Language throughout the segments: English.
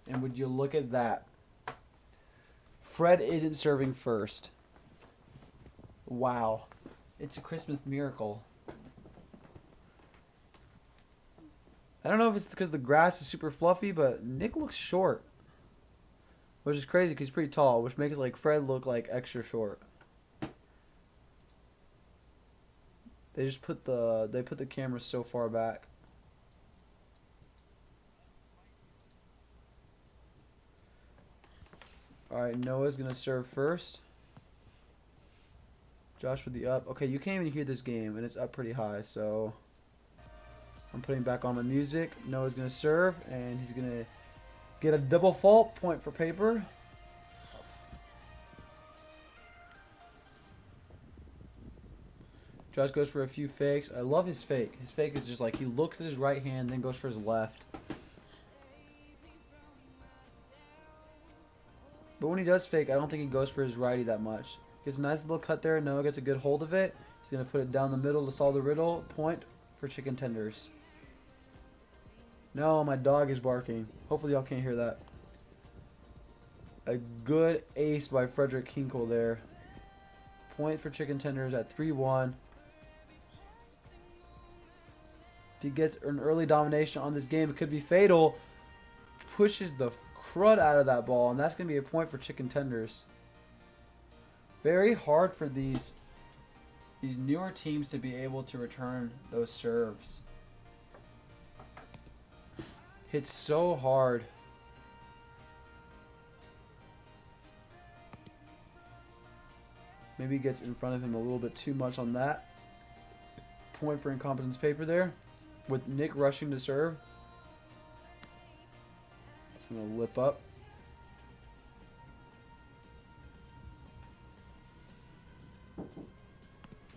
And would you look at that? Fred isn't serving first. Wow. It's a Christmas miracle. I don't know if it's because the grass is super fluffy, but Nick looks short. Which is crazy because he's pretty tall, which makes like Fred look like extra short. They just put the camera so far back. Alright, Noah's gonna serve first. Josh with the up. Okay, you can't even hear this game, and it's up pretty high, so I'm putting back on my music. Noah's gonna serve, and he's gonna get a double fault point for paper. Josh goes for a few fakes. I love his fake. His fake is just like he looks at his right hand, then goes for his left. But when he does fake, I don't think he goes for his righty that much. Gets a nice little cut there. Noah gets a good hold of it. He's going to put it down the middle to solve the riddle. Point for chicken tenders. No, my dog is barking. Hopefully y'all can't hear that. A good ace by Frederick Hinkle there. Point for chicken tenders at 3-1. If he gets an early domination on this game, it could be fatal. Pushes the crud out of that ball, and that's going to be a point for chicken tenders. Very hard for these newer teams to be able to return those serves. Hits so hard. Maybe he gets in front of him a little bit too much on that. Point for incompetence paper there. With Nick rushing to serve. It's going to lip up.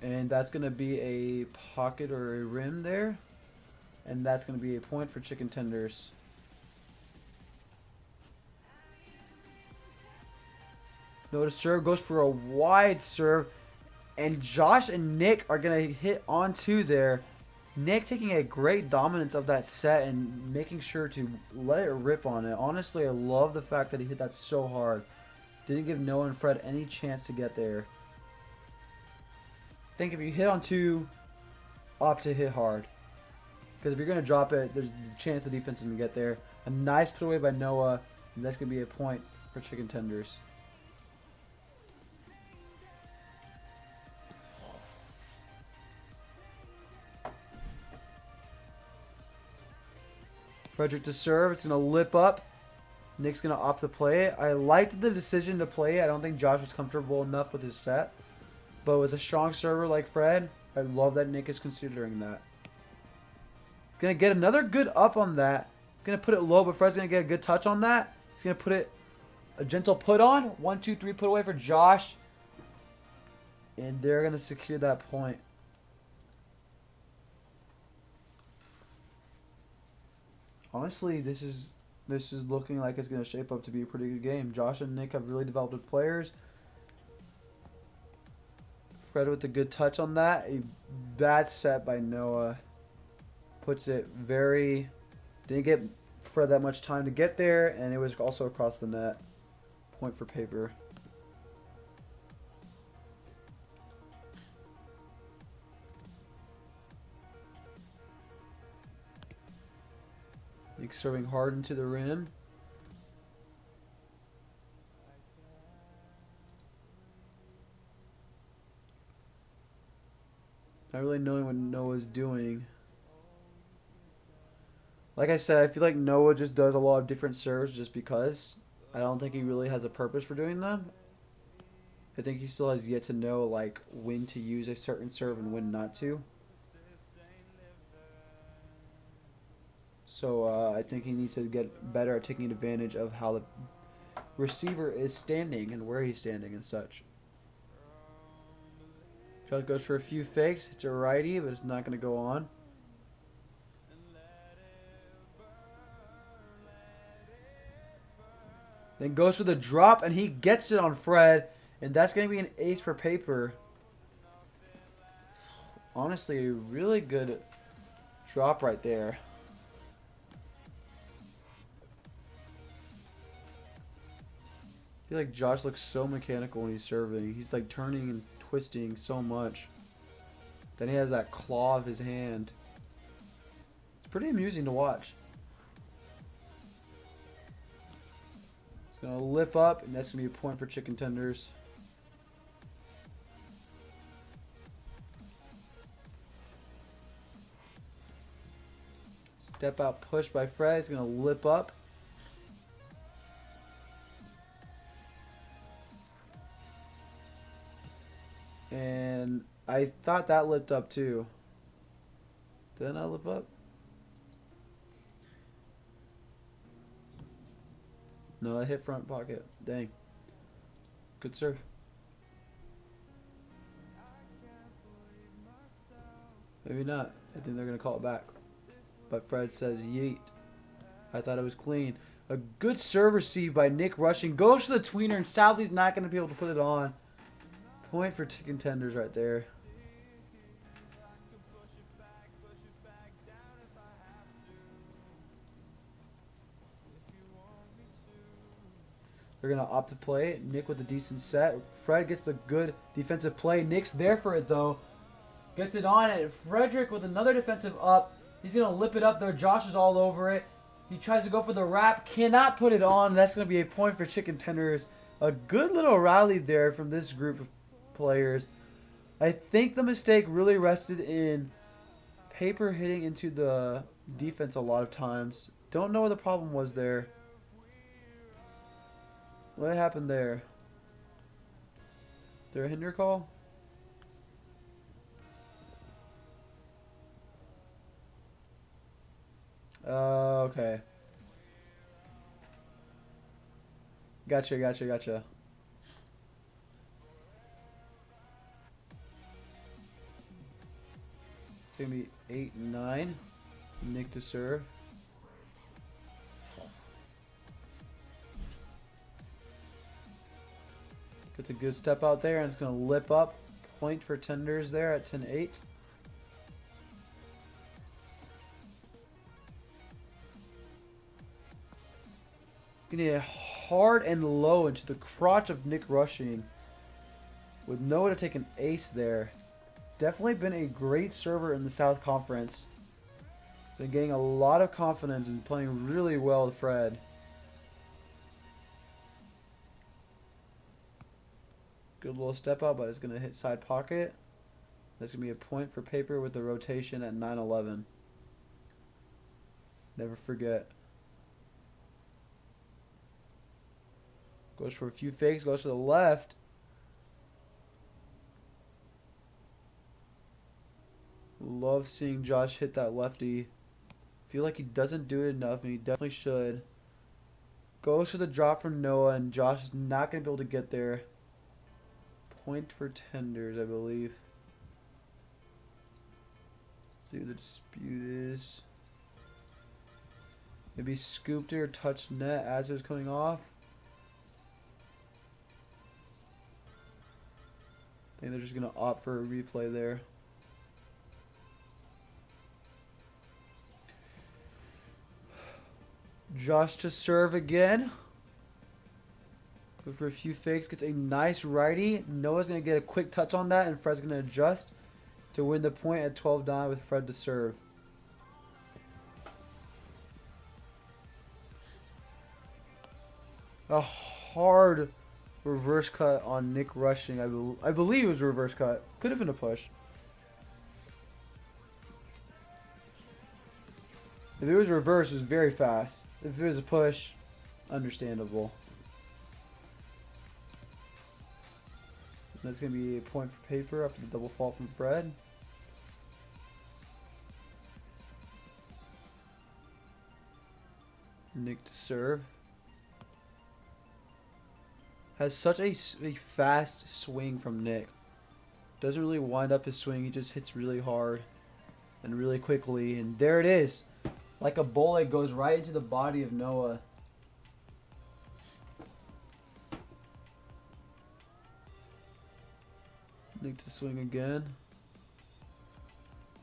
And that's going to be a pocket or a rim there. And that's going to be a point for chicken tenders. Notice serve goes for a wide serve. And Josh and Nick are going to hit on two there. Nick taking a great dominance of that set and making sure to let it rip on it. Honestly, I love the fact that he hit that so hard. Didn't give Noah and Fred any chance to get there. I think if you hit on two, opt to hit hard. Because if you're going to drop it, there's the chance the defense is going to get there. A nice put away by Noah, and that's going to be a point for chicken tenders. Frederick to serve. It's going to lip up. Nick's going to opt to play it. I liked the decision to play it. I don't think Josh was comfortable enough with his set. But with a strong server like Fred, I love that Nick is considering that. Going to get another good up on that. Going to put it low, but Fred's going to get a good touch on that. He's going to put it a gentle put on. 1, 2, 3 put away for Josh. And they're going to secure that point. Honestly, this is looking like it's going to shape up to be a pretty good game. Josh and Nick have really developed with players. Fred with a good touch on that. A bad set by Noah. Puts it very... Didn't get Fred that much time to get there, and it was also across the net. Point for paper. Nick serving hard into the rim. Not really knowing what Noah's doing. Like I said, I feel like Noah just does a lot of different serves just because. I don't think he really has a purpose for doing them. I think he still has yet to know like when to use a certain serve and when not to. So I think he needs to get better at taking advantage of how the receiver is standing and where he's standing and such. Josh goes for a few fakes. It's a righty, but it's not going to go on. Then goes for the drop, and he gets it on Fred. And that's going to be an ace for paper. Honestly, a really good drop right there. feel like Josh looks so mechanical when he's serving. He's like turning and twisting so much. Then he has that claw of his hand. It's pretty amusing to watch. It's going to lip up, and that's going to be a point for chicken tenders. Step out push by Fred. It's going to lip up. And I thought that lipped up too. Did I not lip up? No, I hit front pocket. Dang. Good serve. Maybe not. I think they're going to call it back. But Fred says yeet. I thought it was clean. A good serve receive by Nick Rushing. Goes to the tweener, and Southie's not going to be able to put it on. Point for chicken tenders right there. They're going to opt to play it. Nick with a decent set. Fred gets the good defensive play. Nick's there for it, though. Gets it on it. Frederick with another defensive up. He's going to lip it up there. Josh is all over it. He tries to go for the wrap. Cannot put it on. That's going to be a point for chicken tenders. A good little rally there from this group of players. I think the mistake really rested in Paper hitting into the defense a lot of times. Don't know what the problem was there. What happened there? Is there a hinder call? Okay. Gotcha. It's going to be 8-9. Nick to serve. Gets a good step out there, and it's going to lip up. Point for tenders there at 10-8. Getting a hard and low into the crotch of Nick Rushing. With Noah to take an ace there. Definitely been a great server in the South Conference. Been getting a lot of confidence and playing really well with Fred. Good little step out, but it's going to hit side pocket. That's going to be a point for Paper with the rotation at 9-11. Never forget. Goes for a few fakes, goes to the left. Love seeing Josh hit that lefty. Feel like he doesn't do it enough, and he definitely should. Goes to the drop from Noah, and Josh is not going to be able to get there. Point for tenders, I believe. Let's see what the dispute is. Maybe scooped it or touched net as it was coming off. I think they're just going to opt for a replay there. Josh to serve again. Go for a few fakes. Gets a nice righty. Noah's going to get a quick touch on that, and Fred's going to adjust to win the point at 12-9 with Fred to serve. A hard reverse cut on Nick Rushing. I believe it was a reverse cut. Could have been a push. If it was reverse, it was very fast. If it was a push, understandable. That's going to be a point for Paper after the double fault from Fred. Nick to serve. Has such a fast swing from Nick. Doesn't really wind up his swing. He just hits really hard and really quickly. And there it is. Like a bullet, goes right into the body of Noah. Nick to swing again.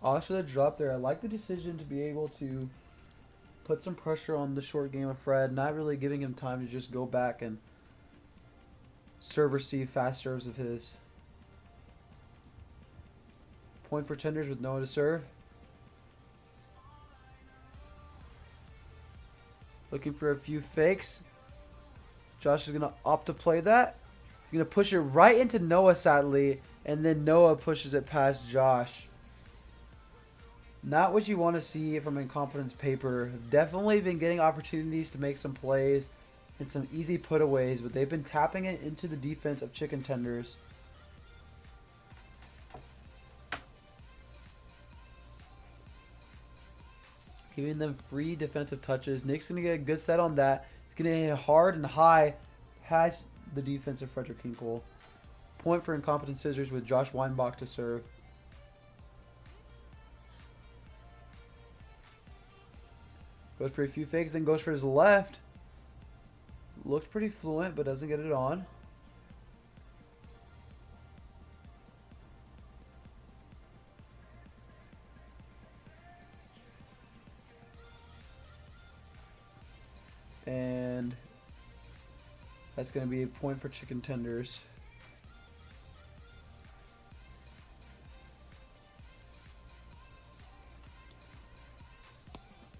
After the drop there, I like the decision to be able to put some pressure on the short game of Fred. Not really giving him time to just go back and serve receive fast serves of his. Point for tenders with Noah to serve. Looking for a few fakes. Josh is going to opt to play that. He's going to push it right into Noah, sadly. And then Noah pushes it past Josh. Not what you want to see from Incompetence paper. Definitely been getting opportunities to make some plays and some easy putaways, but they've been tapping it into the defense of chicken tenders. Giving them free defensive touches. Nick's going to get a good set on that. He's going to hit hard and high past the defense of Frederick Hinkle. Point for Incompetent Scissors with Josh Weinbach to serve. Goes for a few fakes, then goes for his left. Looks pretty fluent, but doesn't get it on. And that's going to be a point for chicken tenders.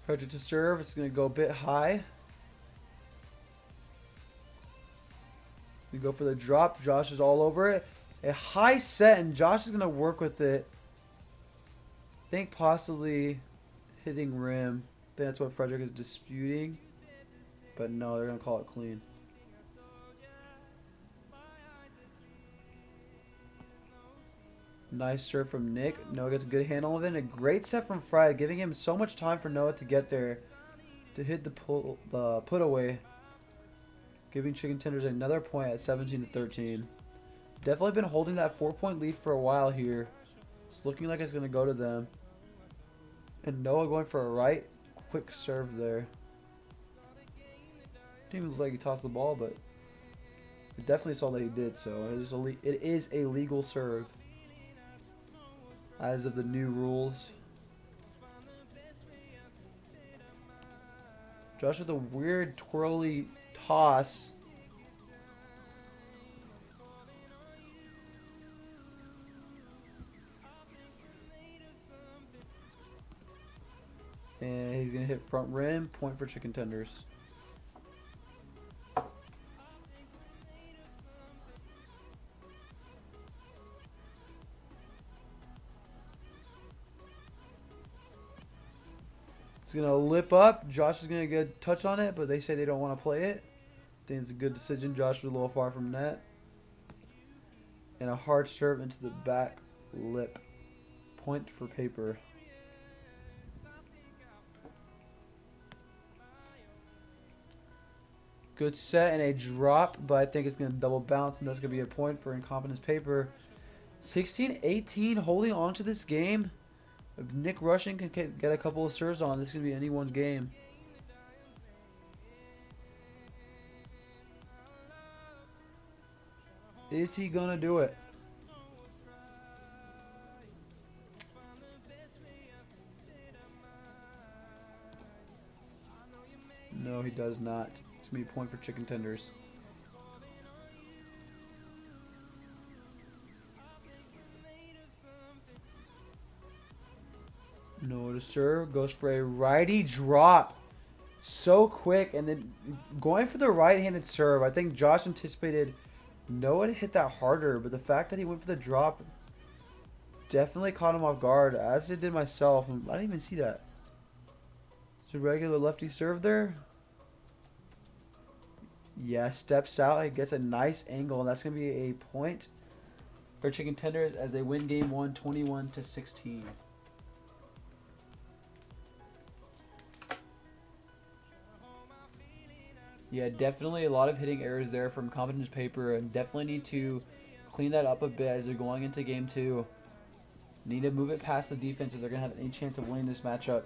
Frederick to serve. It's going to go a bit high. We go for the drop. Josh is all over it. A high set, and Josh is going to work with it. I think possibly hitting rim. I think that's what Frederick is disputing. But no, they're going to call it clean. Nice serve from Nick. Noah gets a good handle of it. And a great set from Fred, giving him so much time for Noah to get there. To hit the put away. Giving Chicken Tenders another point at 17-13. Definitely been holding that 4-point lead for a while here. It's looking like it's going to go to them. And Noah going for a right quick serve there. Didn't even look like he tossed the ball, but we definitely saw that he did. So it is a legal serve as of the new rules. Josh with a weird twirly toss. And he's going to hit front rim. Point for chicken tenders. It's going to lip up. Josh is going to get a touch on it, but they say they don't want to play it. I think it's a good decision. Josh was a little far from net. And a hard serve into the back lip. Point for paper. Good set and a drop, but I think it's going to double bounce, and that's going to be a point for Incompetence paper. 16-18, holding on to this game. If Nick Rushing can get a couple of serves on, this is going to be anyone's game. Is he going to do it? No, he does not. It's going to be a point for chicken tenders. No to serve. Goes for a righty drop. So quick. And then going for the right-handed serve. I think Josh anticipated Noah to hit that harder. But the fact that he went for the drop definitely caught him off guard. As it did myself. I didn't even see that. It's a regular lefty serve there. Yeah, steps out. He gets a nice angle. And that's going to be a point for chicken tenders as they win game 1, 21-16. Yeah, definitely a lot of hitting errors there from Competence paper, and definitely need to clean that up a bit as they're going into game 2. Need to move it past the defense if they're going to have any chance of winning this matchup.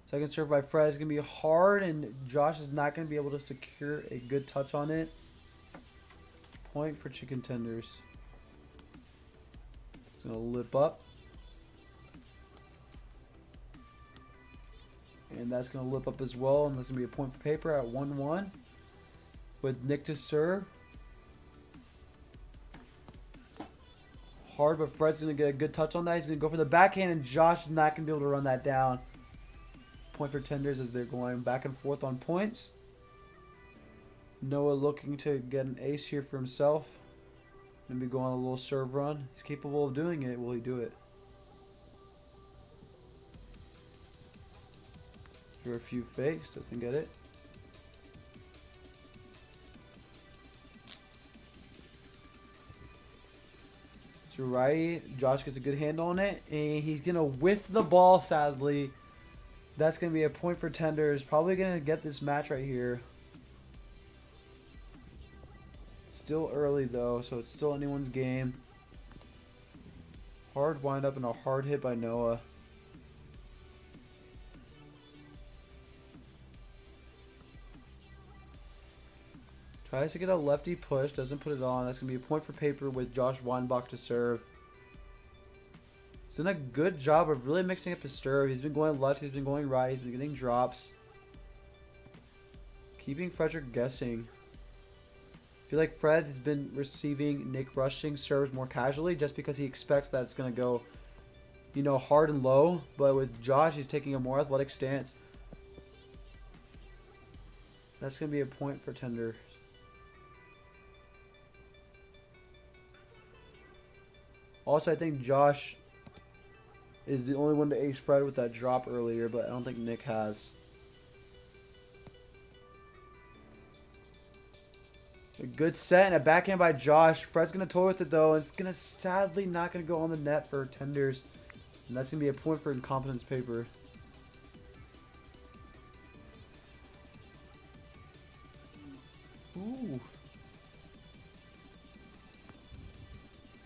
Second serve by Fred is going to be hard, and Josh is not going to be able to secure a good touch on it. Point for chicken tenders. It's going to lip up. And that's going to lip up as well, and that's going to be a point for paper at 1-1. With Nick to serve. Hard, but Fred's going to get a good touch on that. He's going to go for the backhand, and Josh is not going to be able to run that down. Point for tenders as they're going back and forth on points. Noah looking to get an ace here for himself. Maybe go on a little serve run. He's capable of doing it. Will he do it? Through a few fakes. Doesn't get it. To righty. Josh gets a good handle on it. And he's going to whiff the ball, sadly. That's going to be a point for tenders. Probably going to get this match right here. Still early, though, so it's still anyone's game. Hard wind up and a hard hit by Noah. Tries to get a lefty push. Doesn't put it on. That's going to be a point for paper with Josh Weinbach to serve. He's done a good job of really mixing up his serve. He's been going left, he's been going right, he's been getting drops. Keeping Frederick guessing. I feel like Fred has been receiving Nick rushing serves more casually just because he expects that it's going to go, you know, hard and low. But with Josh, he's taking a more athletic stance. That's going to be a point for tender. Also, I think Josh is the only one to ace Fred with that drop earlier, but I don't think Nick has. A good set and a backhand by Josh. Fred's going to toy with it, though. It's going to sadly not going to go on the net for tenders. And that's going to be a point for incompetence paper. Ooh.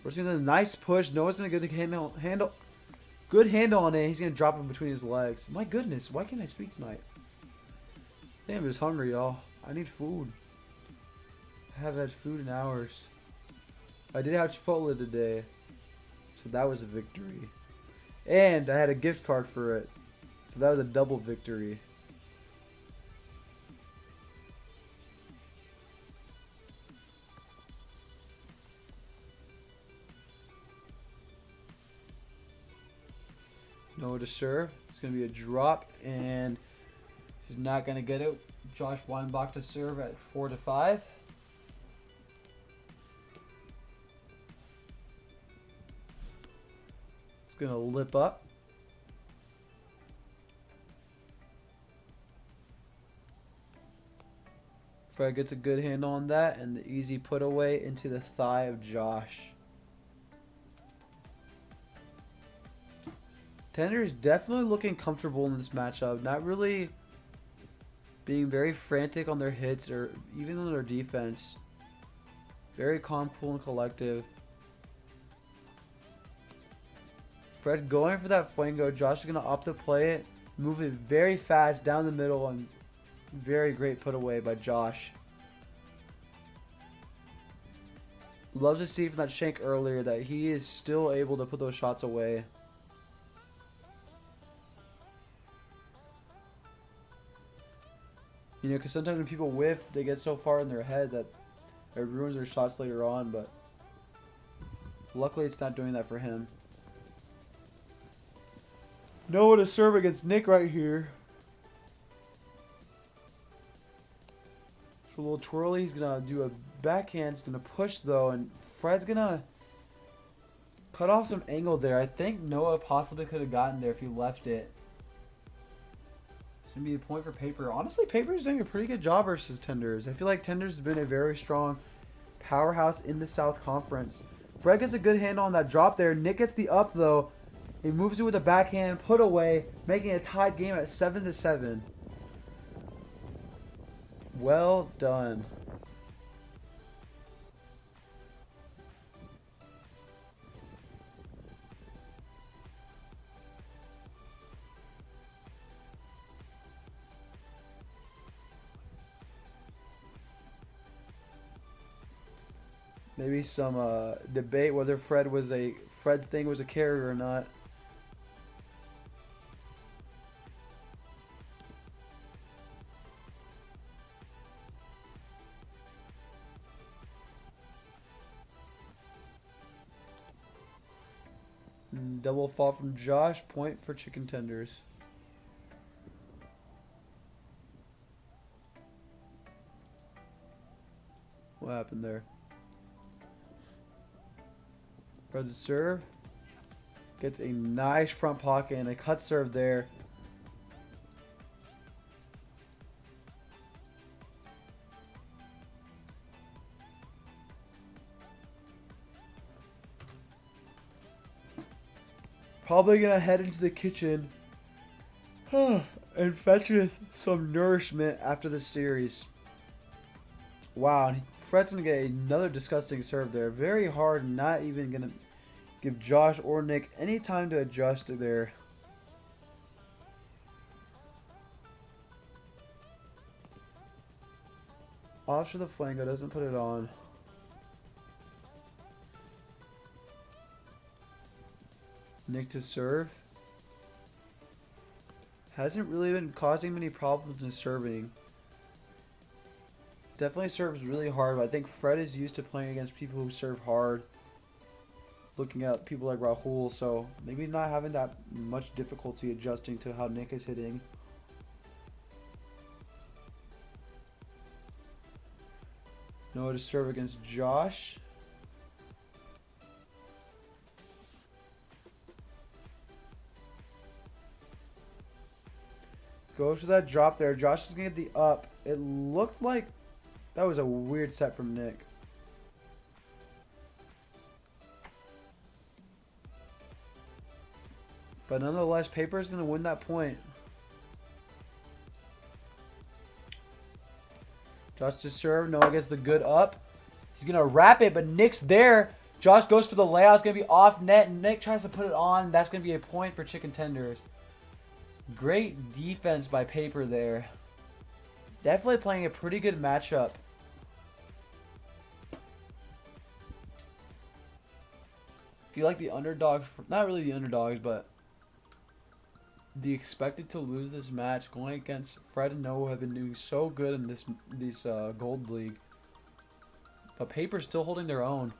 We're seeing a nice push. Noah's going to get a handle. Good handle on it. He's going to drop it between his legs. My goodness, why can't I speak tonight? Damn, I'm just hungry, y'all. I need food. I haven't had food in hours. I did have Chipotle today, so that was a victory. And I had a gift card for it, so that was a double victory. Noah to serve. It's going to be a drop, and he's not going to get it. Josh Weinbach to serve at 4-5. It's going to lip up. Fred gets a good handle on that, and the easy put away into the thigh of Josh. Tender is definitely looking comfortable in this matchup. Not really being very frantic on their hits or even on their defense. Very calm, cool, and collective. Fred going for that flango. Josh is going to opt to play it. Move it very fast down the middle, and very great put away by Josh. Love to see from that shank earlier that he is still able to put those shots away. You know, because sometimes when people whiff, they get so far in their head that it ruins their shots later on, but luckily it's not doing that for him. Noah to serve against Nick right here. So a little twirly. He's going to do a backhand. He's going to push, though, and Fred's going to cut off some angle there. I think Noah possibly could have gotten there if he left it. Be a point for paper. Honestly, paper is doing a pretty good job versus tenders. I feel like tenders has been a very strong powerhouse in the South Conference. Fred gets a good handle on that drop there. Nick gets the up though. He moves it with a backhand, put away, making a tied game at 7-7. Well done. Maybe some debate whether Fred's thing was a carrier or not. Double fall from Josh. Point for chicken tenders. What happened there? Fred to serve. Gets a nice front pocket and a cut serve there. Probably gonna head into the kitchen and fetch with some nourishment after the series. Wow, Fred's gonna get another disgusting serve there. Very hard, not even gonna give Josh or Nick any time to adjust there. Off to the flango, doesn't put it on. Nick to serve. Hasn't really been causing many problems in serving. Definitely serves really hard, but I think Fred is used to playing against people who serve hard. Looking at people like Rahul, so maybe not having that much difficulty adjusting to how Nick is hitting. Noah to serve against Josh. Goes for that drop there. Josh is going to get the up. It looked like that was a weird set from Nick. But nonetheless, Paper is going to win that point. Josh to serve. Noah gets the good up. He's going to wrap it, but Nick's there. Josh goes for the layout. It's going to be off net. Nick tries to put it on. That's going to be a point for chicken tenders. Great defense by Paper there. Definitely playing a pretty good matchup. If you like the underdogs, not really the underdogs, but the expected to lose this match, going against Fred and Noah have been doing so good in this Gold League. But Paper's still holding their own.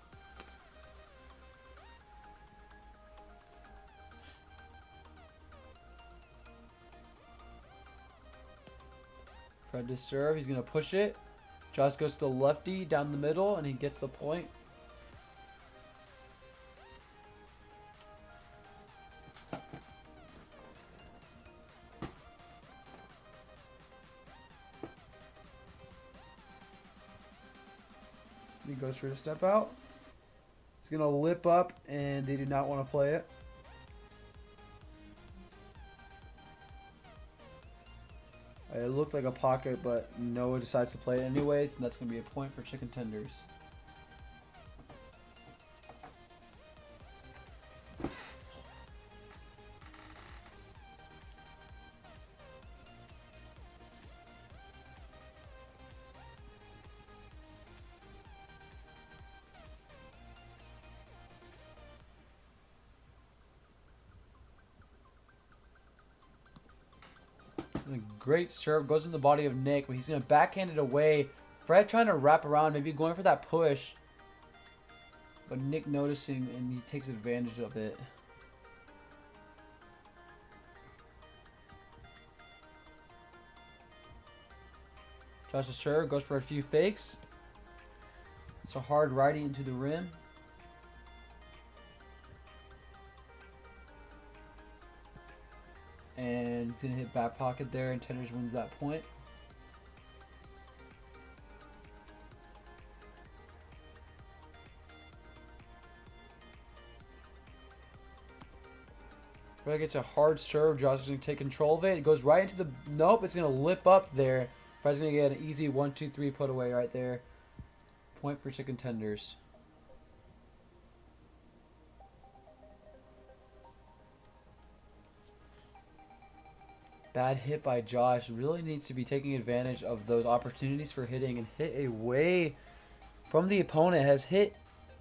Fred to serve. He's going to push it. Josh goes to the lefty down the middle, and he gets the point. He goes for a step out. He's going to lip up, and they do not want to play it. It looked like a pocket, but Noah decides to play it anyways, and that's going to be a point for chicken tenders. Great serve, goes in the body of Nick, but he's going to backhand it away. Fred trying to wrap around, maybe going for that push. But Nick noticing, and he takes advantage of it. Josh's serve, goes for a few fakes. It's a hard righty into the rim. And he's going to hit back pocket there, and Tenders wins that point. Fred gets a hard serve. Josh is going to take control of it. It goes right into the... Nope, it's going to lip up there. Fred's going to get an easy 1-2-3 put away right there. Point for chicken tenders. Bad hit by Josh. Really needs to be taking advantage of those opportunities for hitting and hit away from the opponent. Has hit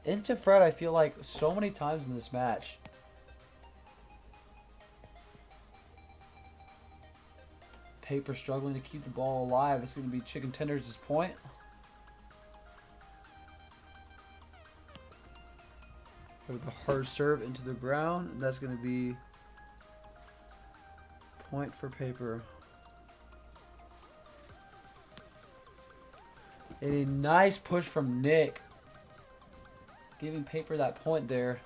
into Fred, I feel like, so many times in this match. Paper struggling to keep the ball alive. It's going to be chicken tenders at this point. With the hard serve into the ground. And that's going to be point for Paper. And a nice push from Nick. Giving Paper that point there.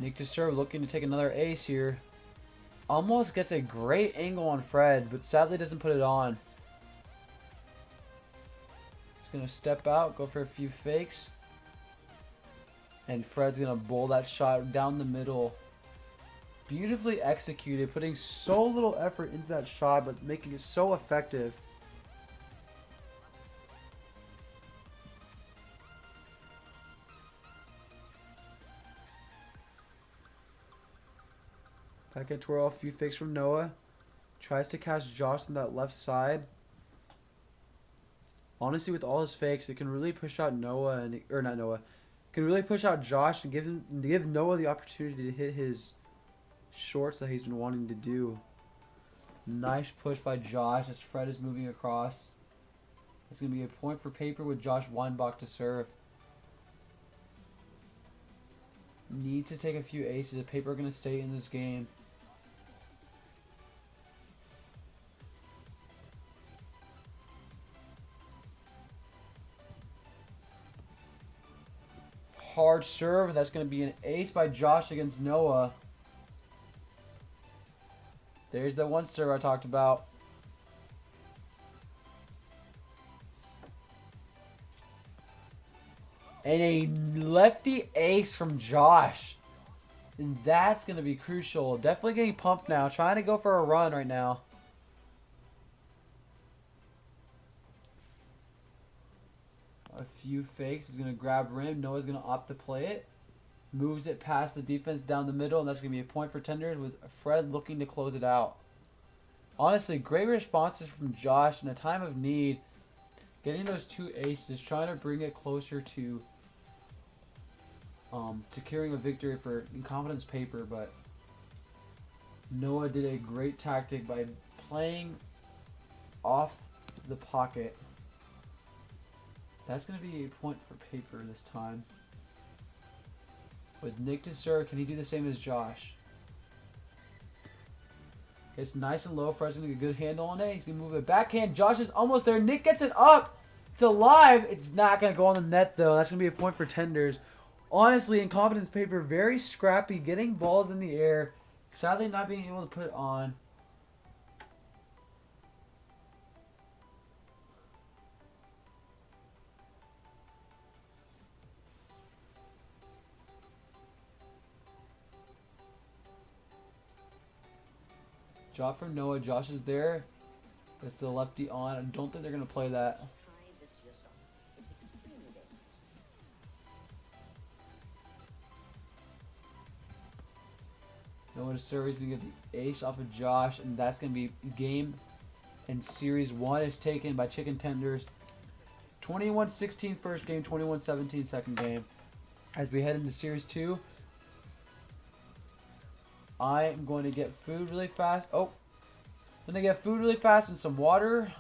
Nick to serve, looking to take another ace here. Almost gets a great angle on Fred, but sadly doesn't put it on. He's going to step out, go for a few fakes. And Fred's going to bowl that shot down the middle. Beautifully executed, putting so little effort into that shot, but making it so effective. Back at twirl, a few fakes from Noah. Tries to catch Josh on that left side. Honestly, with all his fakes, it can really push out Noah and not Noah. Can really push out Josh and give Noah the opportunity to hit his shorts that he's been wanting to do. Nice push by Josh as Fred is moving across. It's gonna be a point for Paper with Josh Weinbach to serve. Needs to take a few aces if Paper are gonna stay in this game. Hard serve, and that's going to be an ace by Josh against Noah. There's the one serve I talked about. And a lefty ace from Josh. And that's going to be crucial. Definitely getting pumped now. Trying to go for a run right now. A few fakes. He's going to grab rim. Noah's going to opt to play it. Moves it past the defense down the middle. And that's going to be a point for Tenders with Fred looking to close it out. Honestly, great responses from Josh in a time of need. Getting those two aces. Trying to bring it closer to securing a victory for Incompetence Paper. But Noah did a great tactic by playing off the pocket. That's going to be a point for Paper this time. With Nick to serve, can he do the same as Josh? It's nice and low. Fred's going to get a good handle on it. He's going to move it backhand. Josh is almost there. Nick gets it up. It's alive. It's not going to go on the net, though. That's going to be a point for Tenders. Honestly, Incompetence Paper, very scrappy, getting balls in the air. Sadly, not being able to put it on. Drop from Noah. Josh is there. Gets the lefty on. I don't think they're going to play that. Noah to serve. He's going to get the ace off of Josh. And that's going to be game. And Series 1 is taken by Chicken Tenders. 21-16 first game. 21-17 second game. As we head into Series 2. I am going to get food really fast. Oh, I'm going to get food really fast and some water.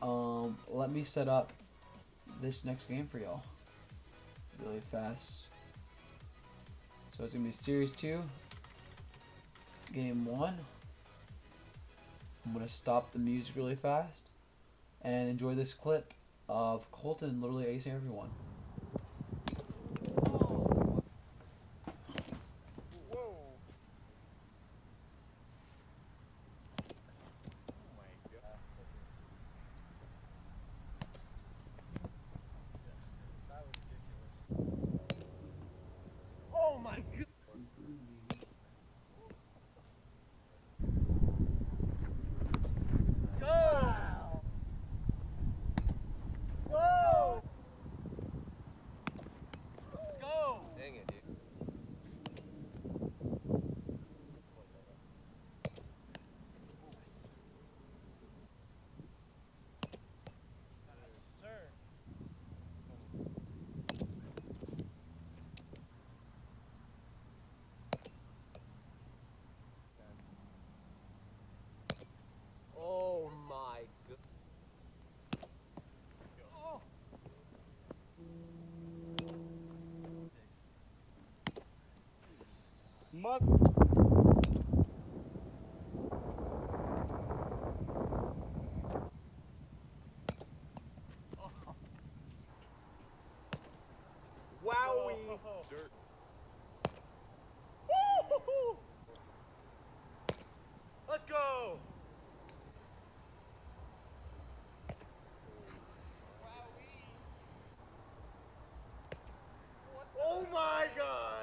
Let me set up this next game for y'all really fast. So it's going to be Series 2, Game 1. I'm going to stop the music really fast and enjoy this clip of Colton literally acing everyone. Wowie! Dirt. Let's go! Oh my gosh!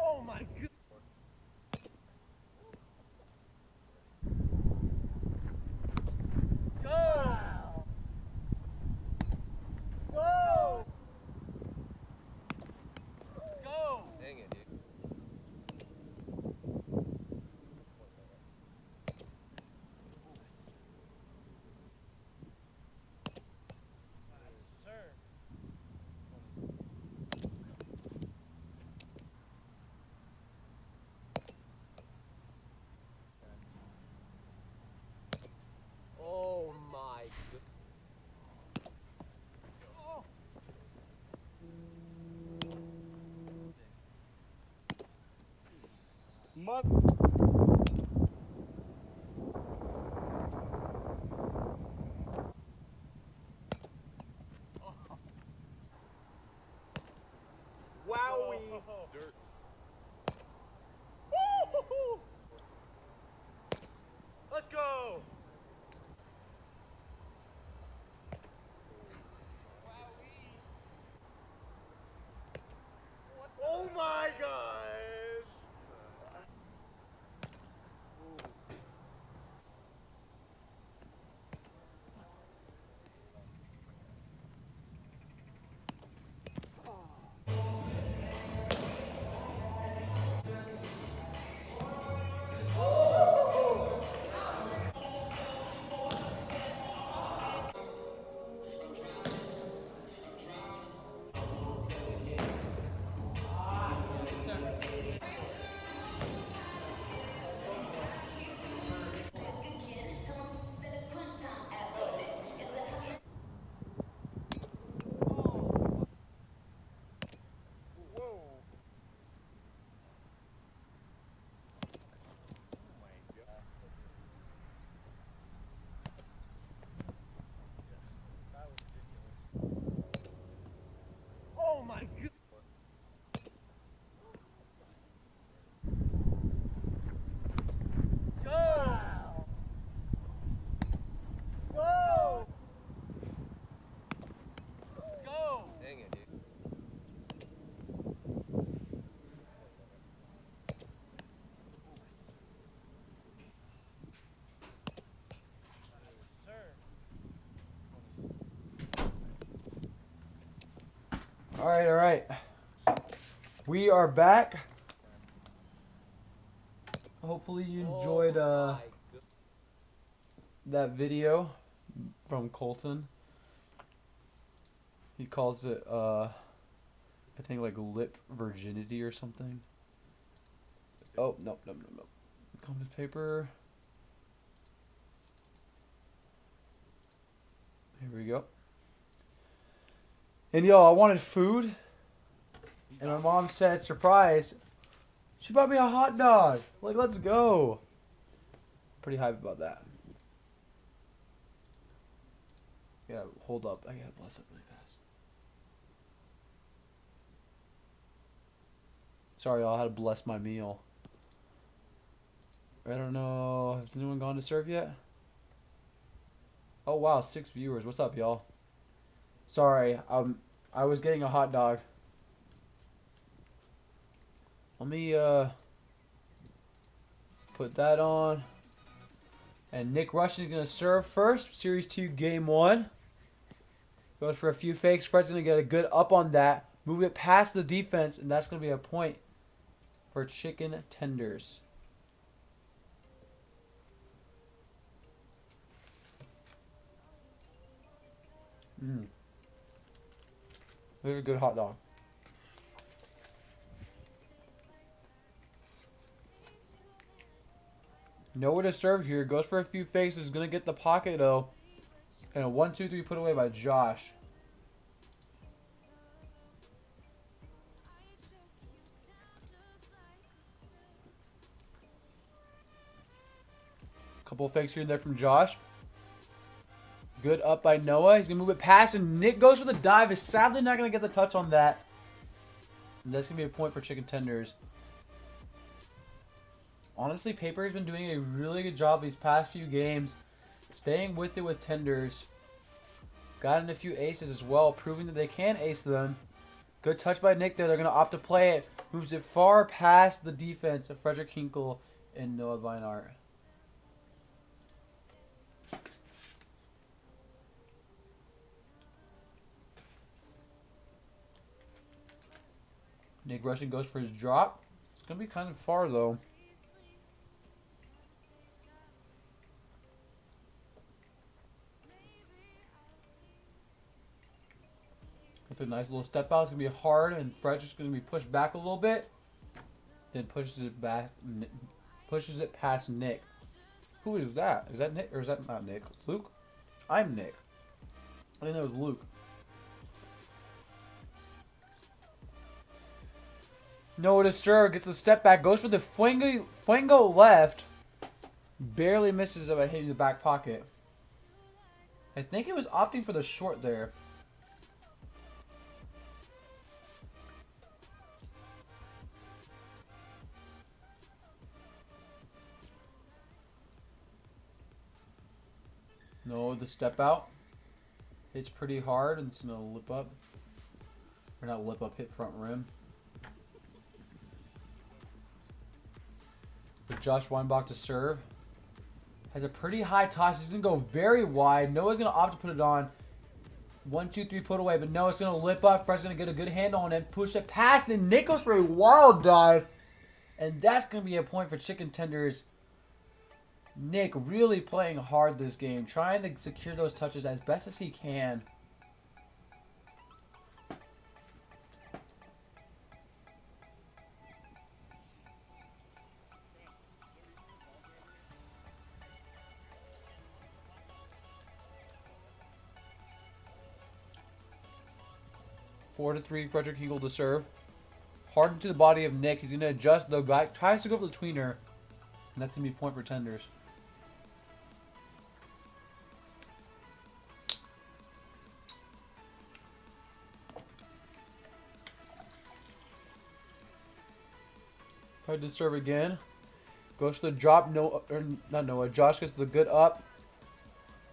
Oh my god! Let's go! Let's go! Let's go! Dang it, dude. Yes, sir. Oh my god. Oh. Wowie! Dirt. Let's go! Oh my gosh! Oh my god! Let's go! Let's go! Let's go! Dang it, dude. Yes, sir. All right, all right. We are back. Hopefully you enjoyed that video from Colton. He calls it I think like lip virginity or something. Oh, no. Compass paper. Here we go. And yo, I wanted food. And my mom said, surprise, she bought me a hot dog. Like, let's go. Pretty hype about that. Yeah, hold up. I gotta bless it really fast. Sorry, y'all. I had to bless my meal. I don't know. Has anyone gone to serve yet? Oh wow, 6 viewers. What's up, y'all? Sorry, I was getting a hot dog. Let me put that on. And Nick Rush is gonna serve first. Series 2, game 1. Goes for a few fakes. Fred's gonna get a good up on that. Move it past the defense, and that's gonna be a point for chicken tenders. This is a good hot dog. Nowhere to serve here. Goes for a few fakes. Is going to get the pocket, though. And a 1-2-3 put away by Josh. Couple of fakes here and there from Josh. Good up by Noah. He's going to move it past, and Nick goes for the dive. Is sadly not going to get the touch on that. And that's going to be a point for chicken tenders. Honestly, Paper has been doing a really good job these past few games. Staying with it with tenders. Gotten a few aces as well, proving that they can ace them. Good touch by Nick there. They're going to opt to play it. Moves it far past the defense of Frederick Hinkle and Noah Beinart. Nick Rushing goes for his drop. It's going to be kind of far, though. That's a nice little step out. It's going to be hard, and Fred's just going to be pushed back a little bit. Then pushes it back, pushes it past Nick. Who is that? Is that Nick, or is that not Nick? Luke? I'm Nick. I didn't know it was Luke. Noah to serve, gets the step back, goes for the Fuego left. Barely misses it by hitting the back pocket. I think he was opting for the short there. No, the step out. Hits pretty hard and it's going to lip up. Or not lip up, hit front rim. For Josh Weinbach to serve. Has a pretty high toss. He's going to go very wide. Noah's going to opt to put it on. 1-2-3 put away, but Noah's going to lip up. Fred's going to get a good handle on it. Push it past, and Nick goes for a wild dive. And that's going to be a point for chicken tenders. Nick really playing hard this game. Trying to secure those touches as best as he can. Four to 3, Frederick Hinkle to serve. Hard into the body of Nick. He's going to adjust, though. Guy tries to go for the tweener. And that's going to be a point for tenders. Tried to serve again. Goes for the drop. No, or not Noah. Josh gets the good up.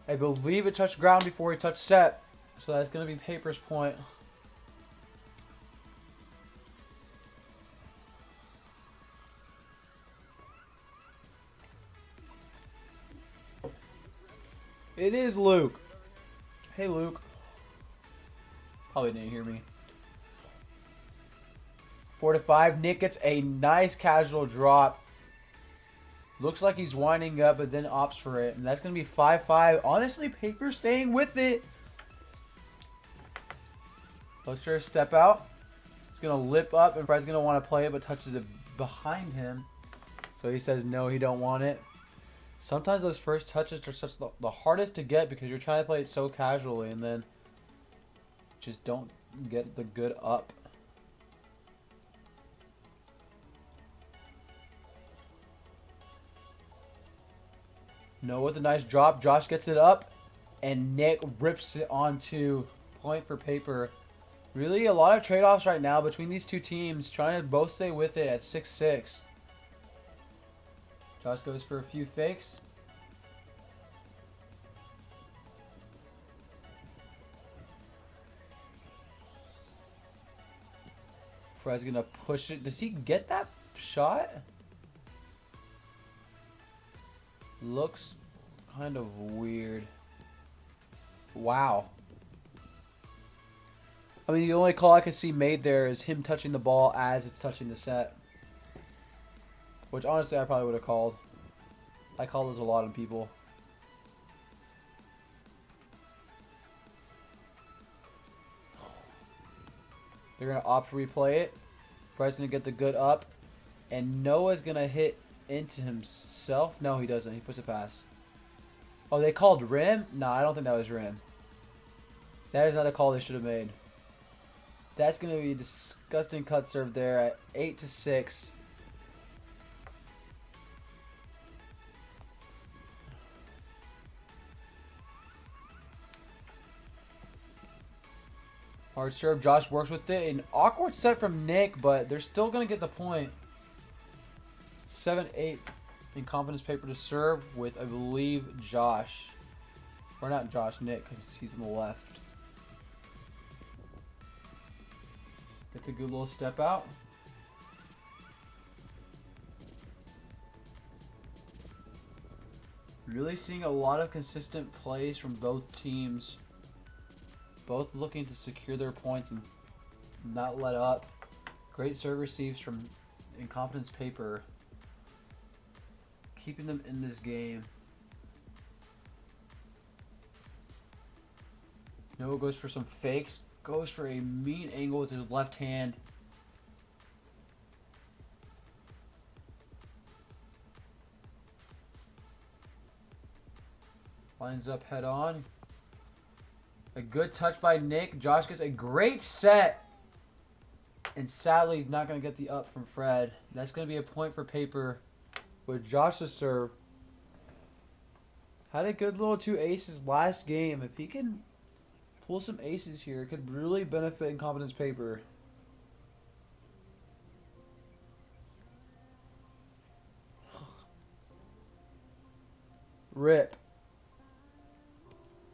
I believe it touched ground before he touched set. So that's going to be Paper's point. It is Luke. Hey, Luke. Probably didn't hear me. 4 to 5. Nick gets a nice casual drop. Looks like he's winding up, but then opts for it. And that's going to be 5-5. Honestly, Paper staying with it. Let's try to step out. It's going to lip up, and Fred's going to want to play it, but touches it behind him. So he says no, he don't want it. Sometimes those first touches are such the hardest to get because you're trying to play it so casually, and then just don't get the good up. Noah with a nice drop. Josh gets it up, and Nick rips it onto point for Paper. Really a lot of trade-offs right now between these two teams, trying to both stay with it at 6-6. Josh goes for a few fakes. Fred's gonna push it. Does he get that shot? Looks kind of weird. Wow. I mean, the only call I can see made there is him touching the ball as it's touching the set. Which, honestly, I probably would have called. I call those a lot on people. They're going to opt to replay it. Fred's going to get the good up. And Noah's going to hit into himself. No, he doesn't. He puts it past. Oh, they called rim? No, I don't think that was rim. That is not a call they should have made. That's going to be a disgusting cut serve there at 8-6. Hard serve. Josh works with it. An awkward set from Nick, but they're still going to get the point. 7-8 incompetence paper to serve with, I believe, Josh. Or not Josh, Nick, because he's on the left. It's a good little step out. Really seeing a lot of consistent plays from both teams. Both looking to secure their points and not let up. Great serve receives from incompetence paper. Keeping them in this game. Noah goes for some fakes. Goes for a mean angle with his left hand. Lines up head on. A good touch by Nick. Josh gets a great set. And sadly, not going to get the up from Fred. That's going to be a point for paper with Josh to serve. Had a good little 2 aces last game. If he can pull some aces here, it could really benefit incompetence paper. Rip.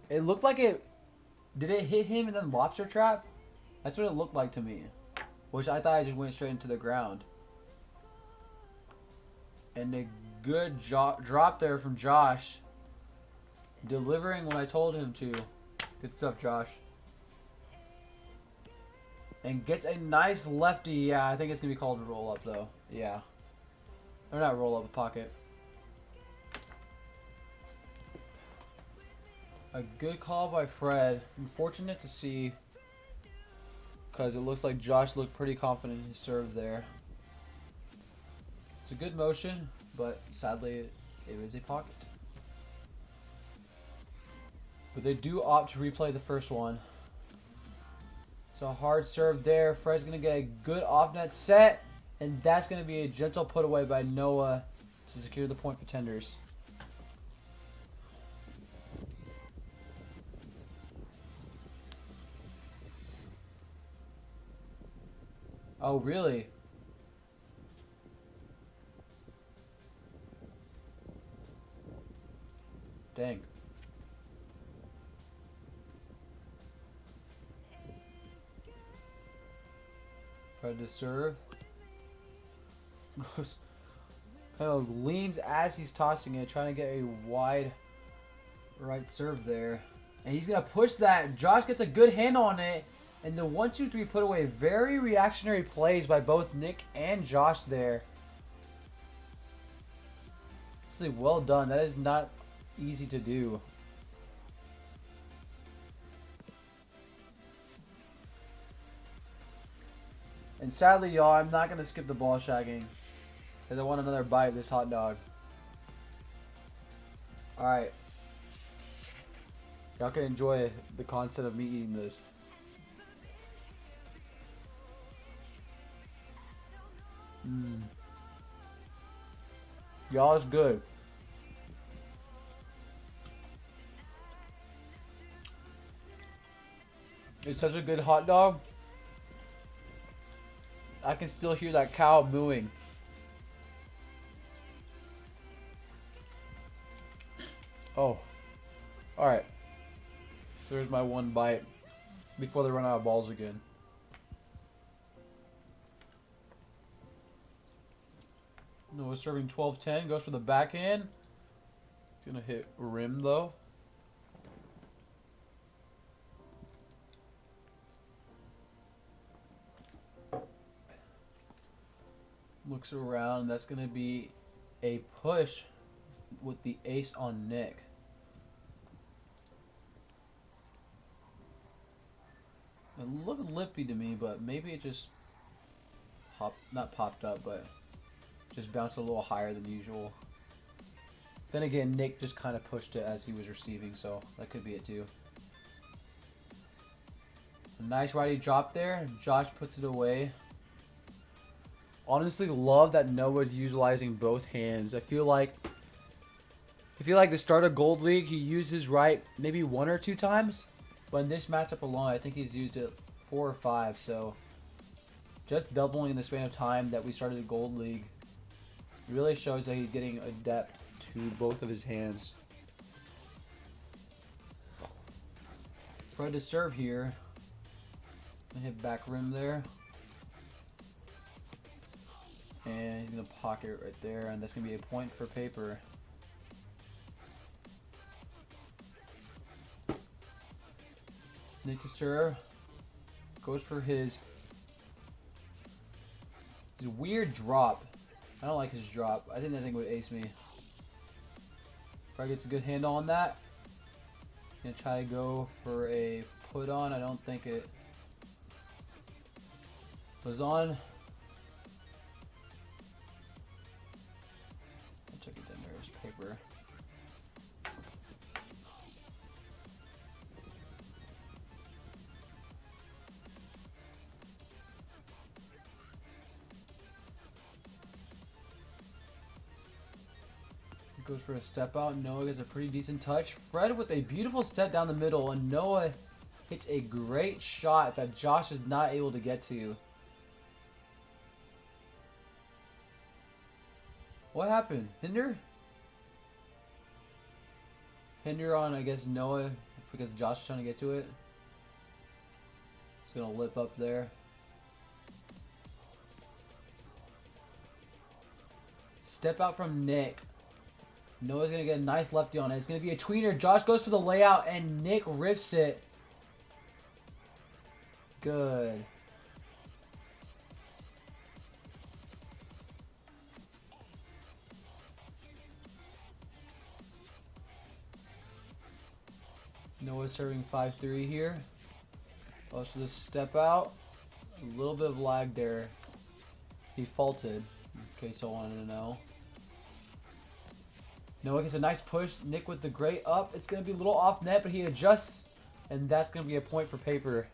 It looked like it... Did it hit him and then lobster trap? That's what it looked like to me. Which I thought I just went straight into the ground. And a good drop there from Josh. Delivering when I told him to. Good stuff, Josh. And gets a nice lefty. Yeah, I think it's going to be called a roll-up, though. Yeah. Or not roll-up, a pocket. A good call by Fred. Unfortunate to see. Because it looks like Josh looked pretty confident in his serve there. It's a good motion, but sadly it was a pocket. But they do opt to replay the first one. So a hard serve there. Fred's going to get a good off-net set. And that's going to be a gentle put away by Noah to secure the point for Tenders. Oh, really? Dang. Fred to serve. Goes, kind of leans as he's tossing it, trying to get a wide right serve there. And he's going to push that. Josh gets a good hand on it. And the 1-2-3 put away. Very reactionary plays by both Nick and Josh there. Honestly, well done. That is not easy to do. And sadly, y'all, I'm not going to skip the ball shagging. Because I want another bite of this hot dog. Alright. Y'all can enjoy the concept of me eating this. Y'all is good. It's such a good hot dog. I can still hear that cow mooing. Oh. Alright. There's my one bite before they run out of balls again. Noah serving 12-10. Goes for the backhand. It's going to hit rim, though. Looks around. That's going to be a push with the ace on Nick. It looked lippy to me, but maybe it just not popped up, but just bounced a little higher than usual. Then again, Nick just kind of pushed it as he was receiving, so that could be it too. A nice righty drop there. Josh puts it away. Honestly, love that Noah's utilizing both hands. I feel like the start of Gold League, he used his right maybe 1 or 2 times. But in this matchup alone, I think he's used it 4 or 5. So just doubling in the span of time that we started the Gold League really shows that he's getting adept to both of his hands. Try to serve here. Hit back rim there. And he's going to pocket it right there, and that's going to be a point for paper. Nick to serve. Goes for his weird drop. I don't like his drop. I think that thing would ace me. Probably gets a good handle on that. Gonna try to go for a put on. I don't think it was on. Paper. Goes for a step out. Noah gets a pretty decent touch. Fred with a beautiful set down the middle, and Noah hits a great shot that Josh is not able to get to. What happened? Hinder? Hinder on, I guess, Noah, because Josh is trying to get to it. It's going to lip up there. Step out from Nick. Noah's going to get a nice lefty on it. It's going to be a tweener. Josh goes for the layout, and Nick rips it. Good. Noah serving 5-3 here. Also the step out. A little bit of lag there. He faulted, in case I wanted to know. Noah gets a nice push. Nick with the great up. It's going to be a little off net, but he adjusts. And that's going to be a point for paper.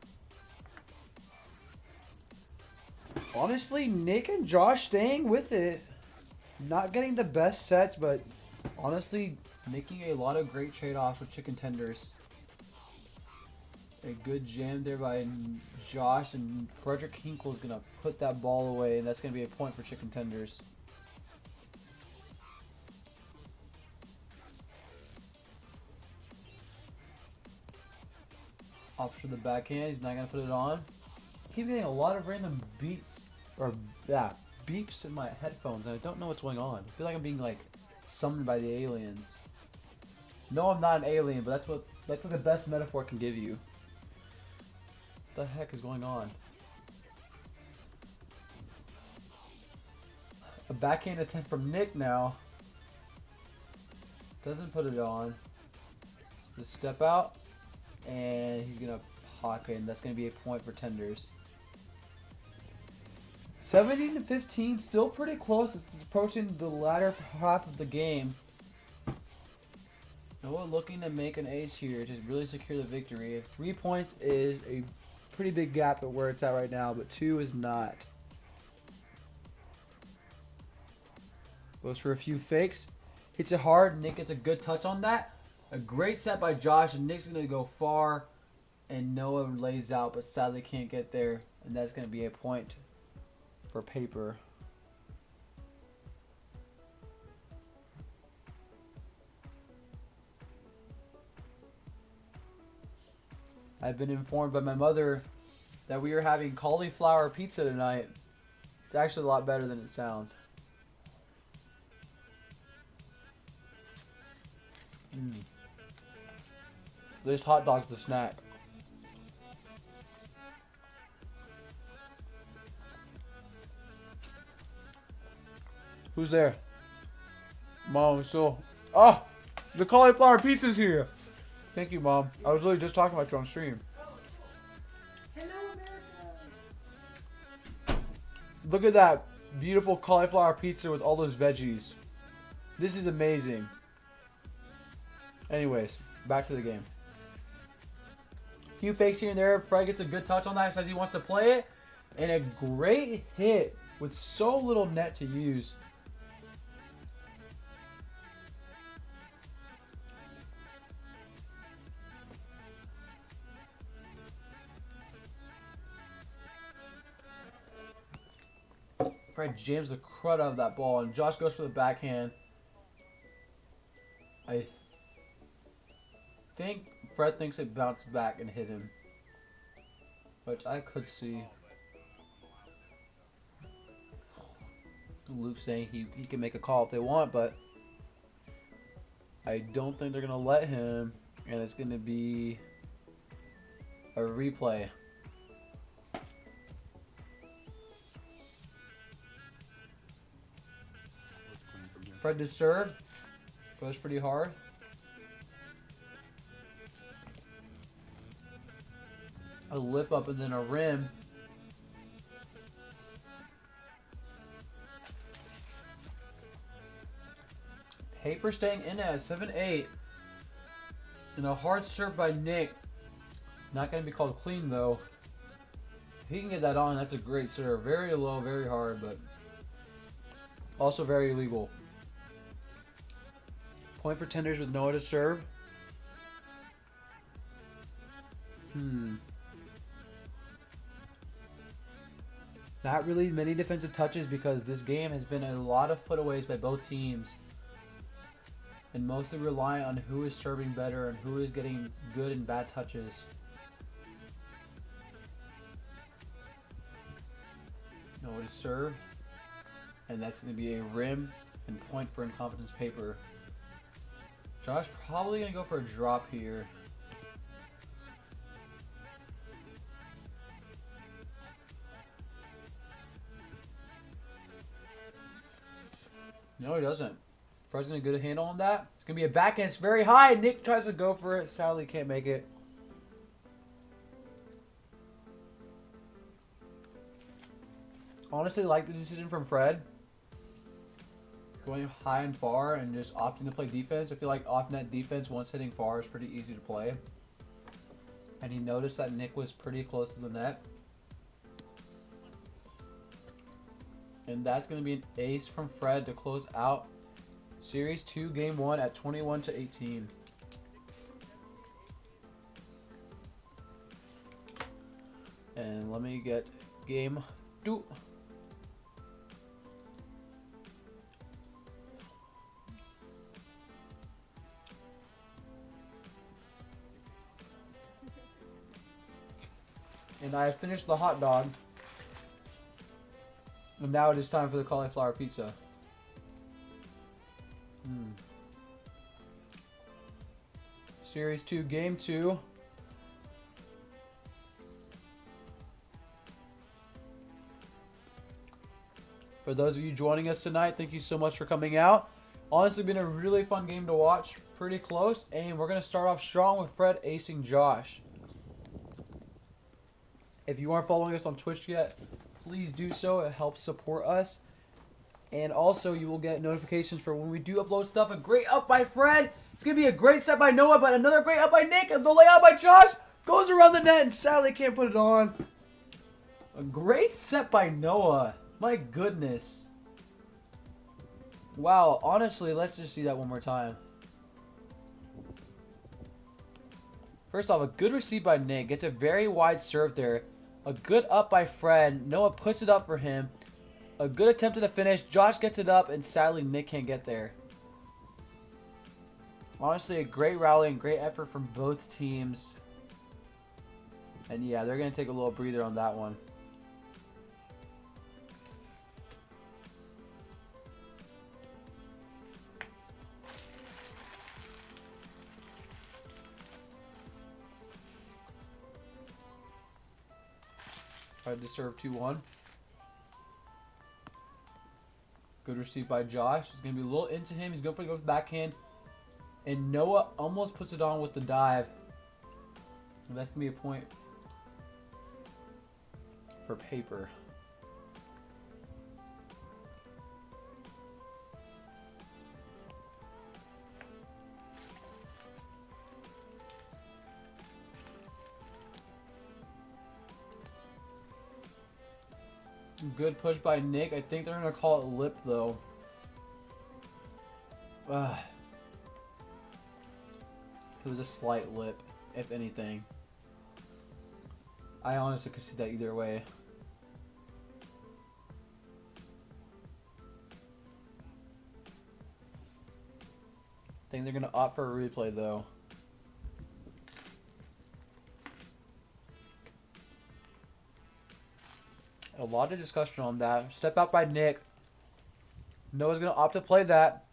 Honestly, Nick and Josh staying with it. Not getting the best sets, but honestly, making a lot of great trade-offs with chicken tenders. A good jam there by Josh, and Frederick Hinkle is going to put that ball away, and that's going to be a point for chicken tenders. Opts for the backhand. He's not going to put it on. I keep getting a lot of random beeps in my headphones, and I don't know what's going on. I feel like I'm being like summoned by the aliens. No, I'm not an alien, but that's what the best metaphor can give you. What the heck is going on? A backhand attempt from Nick now. Doesn't put it on. The step out, and he's gonna pocket, and that's gonna be a point for tenders. 17-15, still pretty close. It's approaching the latter half of the game. Noah looking to make an ace here to really secure the victory. 3 points is a pretty big gap at where it's at right now, but 2 is not. Goes for a few fakes. Hits it hard. Nick gets a good touch on that. A great set by Josh, and Nick's going to go far, and Noah lays out, but sadly can't get there, and that's going to be a point for paper. I've been informed by my mother that we are having cauliflower pizza tonight. It's actually a lot better than it sounds. This hot dog's the snack. Who's there? Mom, so... Oh! The cauliflower pizza's here! Thank you, Mom. I was literally just talking about you on stream. Hello, America. Look at that beautiful cauliflower pizza with all those veggies. This is amazing. Anyways, back to the game. Few fakes here and there. Fred gets a good touch on that, says he wants to play it. And a great hit with so little net to use. Fred jams the crud out of that ball, and Josh goes for the backhand. I think Fred thinks it bounced back and hit him, which I could see. Luke saying he can make a call if they want, but I don't think they're going to let him, and it's going to be a replay. Fred to serve. Goes pretty hard. A lip up and then a rim. Paper staying in at 7-8. And a hard serve by Nick. Not going to be called clean though. If he can get that on, that's a great serve. Very low, very hard, but also very illegal. Point for tenders with Noah to serve. Not really many defensive touches because this game has been a lot of putaways by both teams. And mostly relying on who is serving better and who is getting good and bad touches. Noah to serve. And that's going to be a rim and point for Incompetence paper. Josh probably going to go for a drop here. No, he doesn't. Fred's going to get a handle on that. It's going to be a backhand. It's very high. Nick tries to go for it. Sadly, can't make it. Honestly, like the decision from Fred. Going high and far and just opting to play defense. I feel like off-net defense, once hitting far, is pretty easy to play. And he noticed that Nick was pretty close to the net. And that's going to be an ace from Fred to close out Series 2, Game 1 at 21-18. And let me get Game 2. And I have finished the hot dog. And now it is time for the cauliflower pizza. Series 2, Game 2. For those of you joining us tonight, thank you so much for coming out. Honestly, been a really fun game to watch. Pretty close. And we're going to start off strong with Fred acing Josh. If you aren't following us on Twitch yet, please do so. It helps support us. And also, you will get notifications for when we do upload stuff. A great up by Fred. It's going to be a great set by Noah, but another great up by Nick. And the layout by Josh goes around the net and sadly can't put it on. A great set by Noah. My goodness. Wow, honestly, let's just see that one more time. First off, a good receive by Nick. Gets a very wide serve there. A good up by Fred. Noah puts it up for him. A good attempt at the finish. Josh gets it up, and sadly, Nick can't get there. Honestly, a great rally and great effort from both teams. And yeah, they're going to take a little breather on that one. Tried to serve 2-1. Good receive by Josh. It's going to be a little into him. He's going for the backhand. And Noah almost puts it on with the dive. And that's going to be a point for Paper. Good push by Nick. I think they're going to call it lip, though. It was a slight lip, if anything. I honestly could see that either way. I think they're going to opt for a replay, though. A lot of discussion on that. Step out by Nick. Noah's going to opt to play that.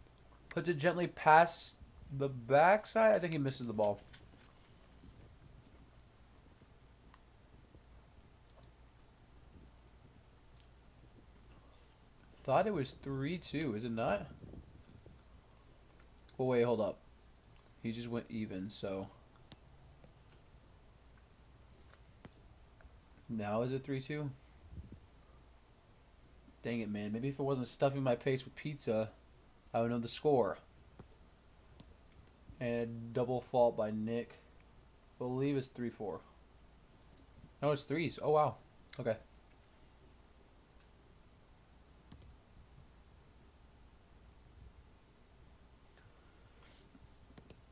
Puts it gently past the backside. I think he misses the ball. Thought it was 3-2. Is it not? Well, wait, hold up. He just went even, so. Now is it 3-2? Dang it, man. Maybe if it wasn't stuffing my face with pizza, I would know the score. And double fault by Nick. I believe it's 3-4. No, it's threes. Oh, wow. Okay.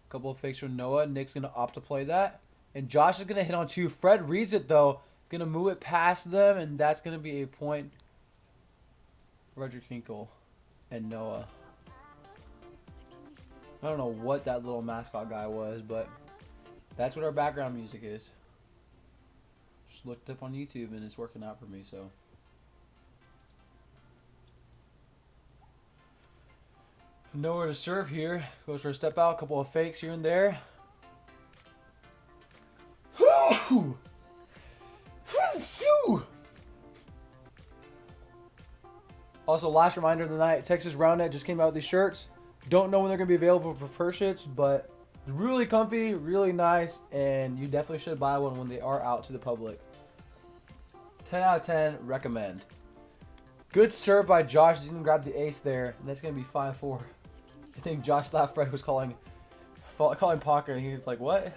Couple of fakes from Noah. Nick's going to opt to play that. And Josh is going to hit on 2. Fred reads it, though. Going to move it past them, and that's going to be a point. Roger Kinkle and Noah. I don't know what that little mascot guy was, but that's what our background music is. Just looked up on YouTube, and it's working out for me, so. Nowhere to serve here. Goes for a step out, a couple of fakes here and there. Also, last reminder of the night, Texas Roundnet just came out with these shirts. Don't know when they're going to be available for purchase, but really comfy, really nice, and you definitely should buy one when they are out to the public. 10 out of 10, recommend. Good serve by Josh. He's going to grab the ace there, and that's going to be 5-4. I think Josh thought Fred was calling pocket, and he was like, what?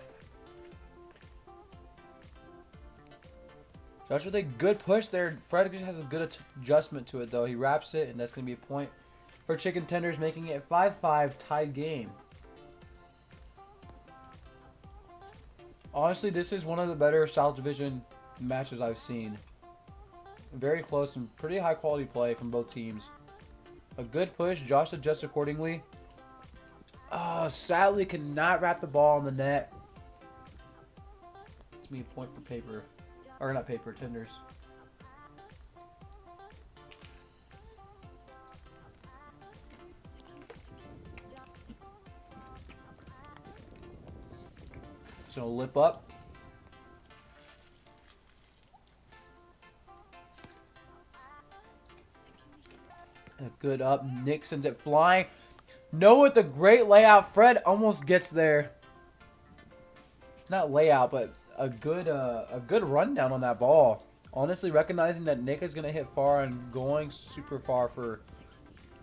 Josh with a good push there. Fred has a good adjustment to it, though. He wraps it, and that's going to be a point for Chicken Tenders, making it 5-5 tied game. Honestly, this is one of the better South Division matches I've seen. Very close and pretty high quality play from both teams. A good push. Josh adjusts accordingly. Oh, sadly cannot wrap the ball on the net. It's me a point for Paper. Or not Paper, Tenders. So lip up. A good up. Nick sends it flying. Noah with the great layout. Fred almost gets there. Not layout, but a good rundown on that ball. Honestly, recognizing that Nick is going to hit far and going super far for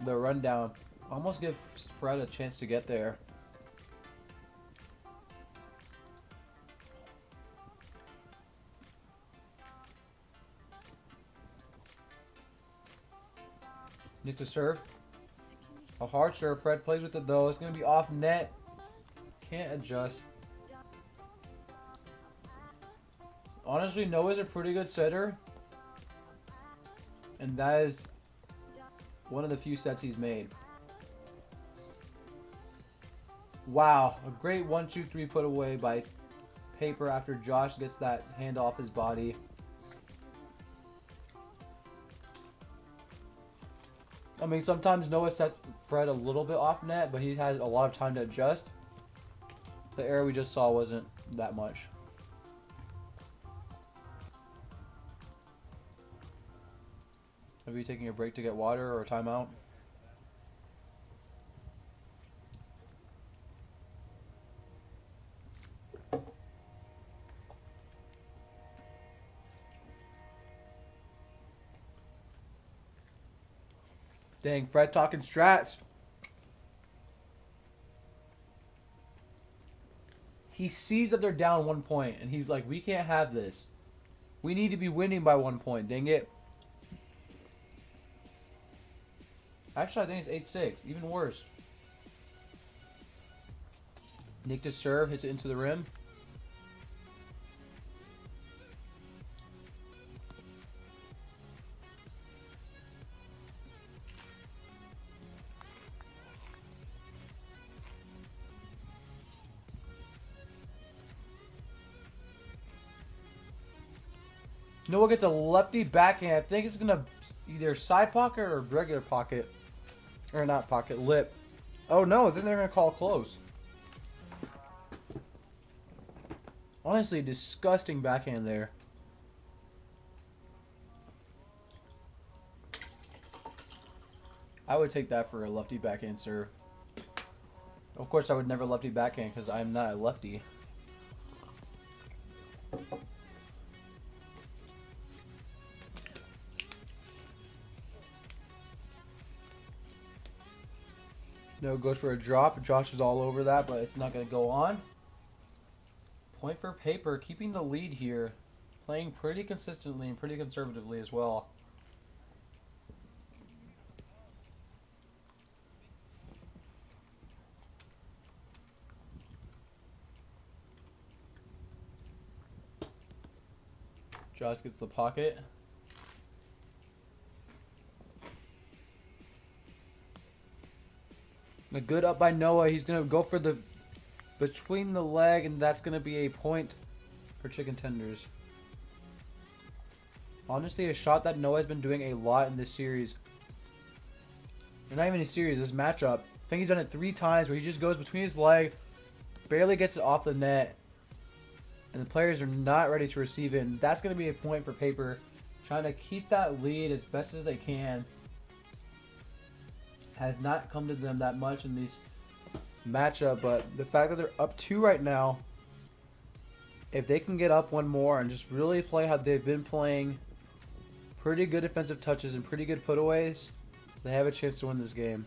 the rundown. Almost give Fred a chance to get there. Nick to serve. A hard serve. Fred plays with it though. It's going to be off net. Can't adjust. Honestly, Noah's a pretty good setter. And that is one of the few sets he's made. Wow. A great 1-2-3 put away by Paper after Josh gets that hand off his body. I mean, sometimes Noah sets Fred a little bit off net, but he has a lot of time to adjust. The error we just saw wasn't that much. Maybe taking a break to get water or a timeout. Dang, Fred talking strats. He sees that they're down 1 point, and he's like, we can't have this. We need to be winning by 1 point. Dang it. Actually, I think it's 8-6. Even worse. Nick to serve. Hits it into the rim. Noah gets a lefty backhand. I think it's going to either side pocket or regular pocket. Or not pocket, lip. Oh no, then they're going to call close. Honestly, disgusting backhand there. I would take that for a lefty backhand serve. Of course, I would never lefty backhand because I'm not a lefty. No, goes for a drop. Josh is all over that, but it's not going to go on. Point for Paper, keeping the lead here. Playing pretty consistently and pretty conservatively as well. Josh gets the pocket. A good up by Noah. He's going to go for the between the leg, and that's going to be a point for Chicken Tenders. Honestly, a shot that Noah's been doing a lot in this series. Or not even a series, this matchup. I think he's done it 3 times where he just goes between his leg, barely gets it off the net, and the players are not ready to receive it. And that's going to be a point for Paper, trying to keep that lead as best as they can. Has not come to them that much in this matchup, but the fact that they're up 2 right now, if they can get up 1 more and just really play how they've been playing, pretty good defensive touches and pretty good putaways, they have a chance to win this game.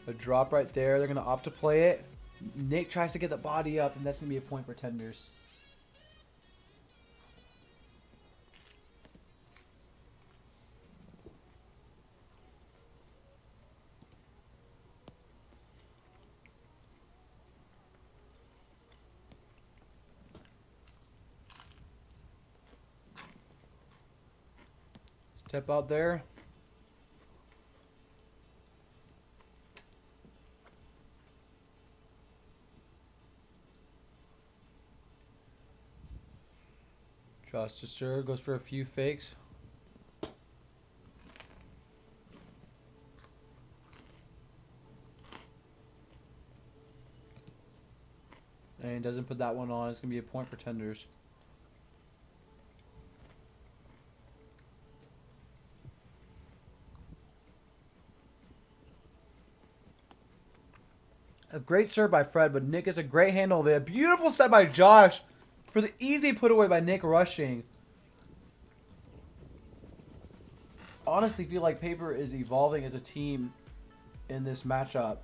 A drop right there. They're going to opt to play it. Nick tries to get the body up, and that's going to be a point for Tenders. Step out there. Josh to serve, goes for a few fakes. And doesn't put that one on. It's going to be a point for Tenders. A great serve by Fred, but Nick is a great handle there. Beautiful step by Josh for the easy put away by Nick rushing. Honestly, feel like Paper is evolving as a team in this matchup.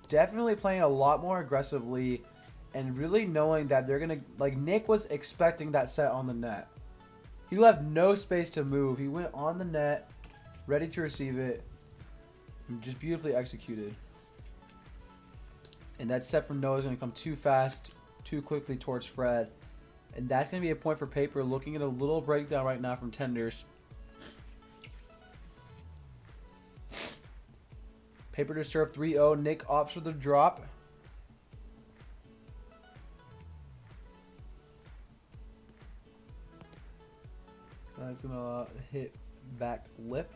Definitely playing a lot more aggressively and really knowing that they're going to... Like, Nick was expecting that set on the net. He left no space to move. He went on the net, ready to receive it, and just beautifully executed. And that set from Noah is going to come too fast, too quickly towards Fred. And that's going to be a point for Paper. Looking at a little breakdown right now from Tenders. Paper to serve 3-0. Nick opts for the drop. That's going to hit back lip.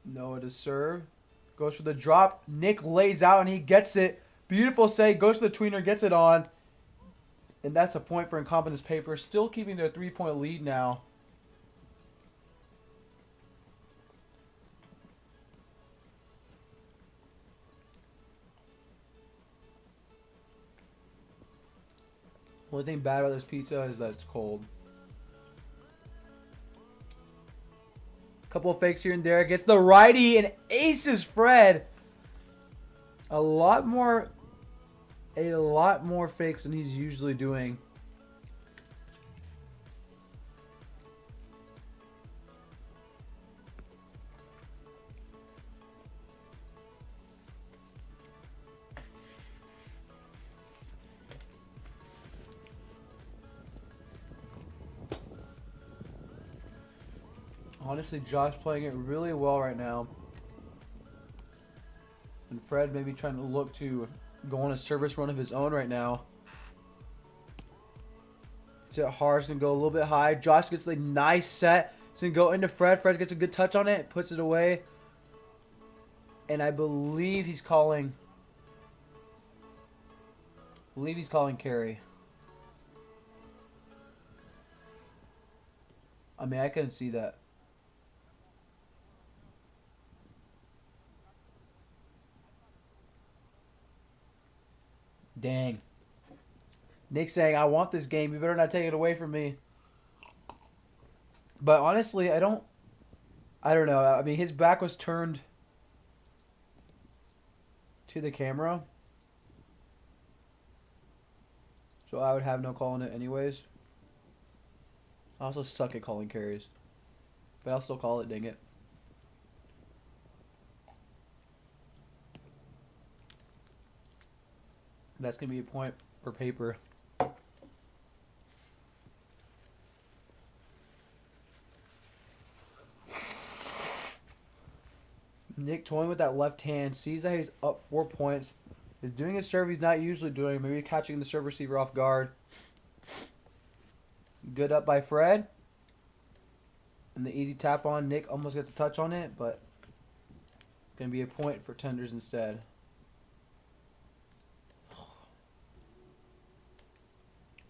Noah to serve. Goes for the drop. Nick lays out and he gets it. Beautiful save. Goes to the tweener. Gets it on. And that's a point for Incompetence Paper. Still keeping their 3-point lead now. Only thing bad about this pizza is that it's cold. Couple of fakes here and there. Gets the righty and aces Fred. A lot more fakes than he's usually doing. Honestly, Josh playing it really well right now. And Fred maybe trying to look to go on a service run of his own right now. It's it hard. It's going to go a little bit high. Josh gets a nice set. It's going to go into Fred. Fred gets a good touch on it. Puts it away. And I believe he's calling... carry. I mean, I couldn't see that. Dang. Nick saying, I want this game. You better not take it away from me. But honestly, I don't know. I mean, his back was turned to the camera. So I would have no call on it anyways. I also suck at calling carries. But I'll still call it, dang it. That's going to be a point for Paper. Nick toying with that left hand. Sees that he's up 4 points. He's doing a serve he's not usually doing. Maybe catching the serve receiver off guard. Good up by Fred. And the easy tap on. Nick almost gets a touch on it, but it's going to be a point for Tenders instead.